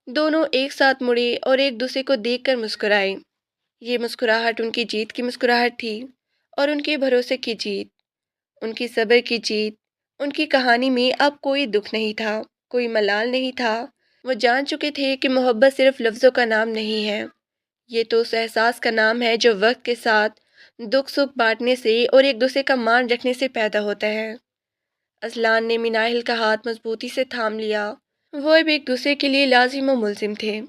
S1: دونوں ایک ساتھ مڑے اور ایک دوسرے کو دیکھ کر مسکرائے۔ یہ مسکراہٹ ان کی جیت کی مسکراہٹ تھی، اور ان کے بھروسے کی جیت، ان کی صبر کی جیت۔ ان کی کہانی میں اب کوئی دکھ نہیں تھا، کوئی ملال نہیں تھا۔ وہ جان چکے تھے کہ محبت صرف لفظوں کا نام نہیں ہے، یہ تو اس احساس کا نام ہے جو وقت کے ساتھ دکھ سکھ بانٹنے سے اور ایک دوسرے کا مان رکھنے سے پیدا ہوتا ہے۔ اصلان نے مناہل کا ہاتھ مضبوطی سے تھام لیا۔ وہ اب ایک دوسرے کے لیے لازم و ملزم تھے۔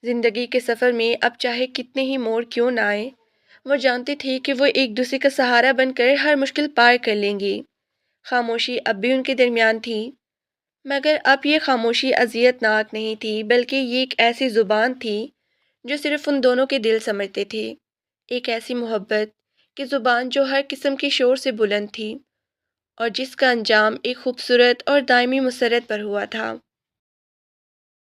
S1: زندگی کے سفر میں اب چاہے کتنے ہی موڑ کیوں نہ آئے، وہ جانتے تھے کہ وہ ایک دوسرے کا سہارا بن کر ہر مشکل پار کر لیں گے۔ خاموشی اب بھی ان کے درمیان تھی، مگر اب یہ خاموشی اذیت ناک نہیں تھی، بلکہ یہ ایک ایسی زبان تھی جو صرف ان دونوں کے دل سمجھتے تھے۔ ایک ایسی محبت کی زبان جو ہر قسم کے شور سے بلند تھی، اور جس کا انجام ایک خوبصورت اور دائمی مسرت پر ہوا تھا۔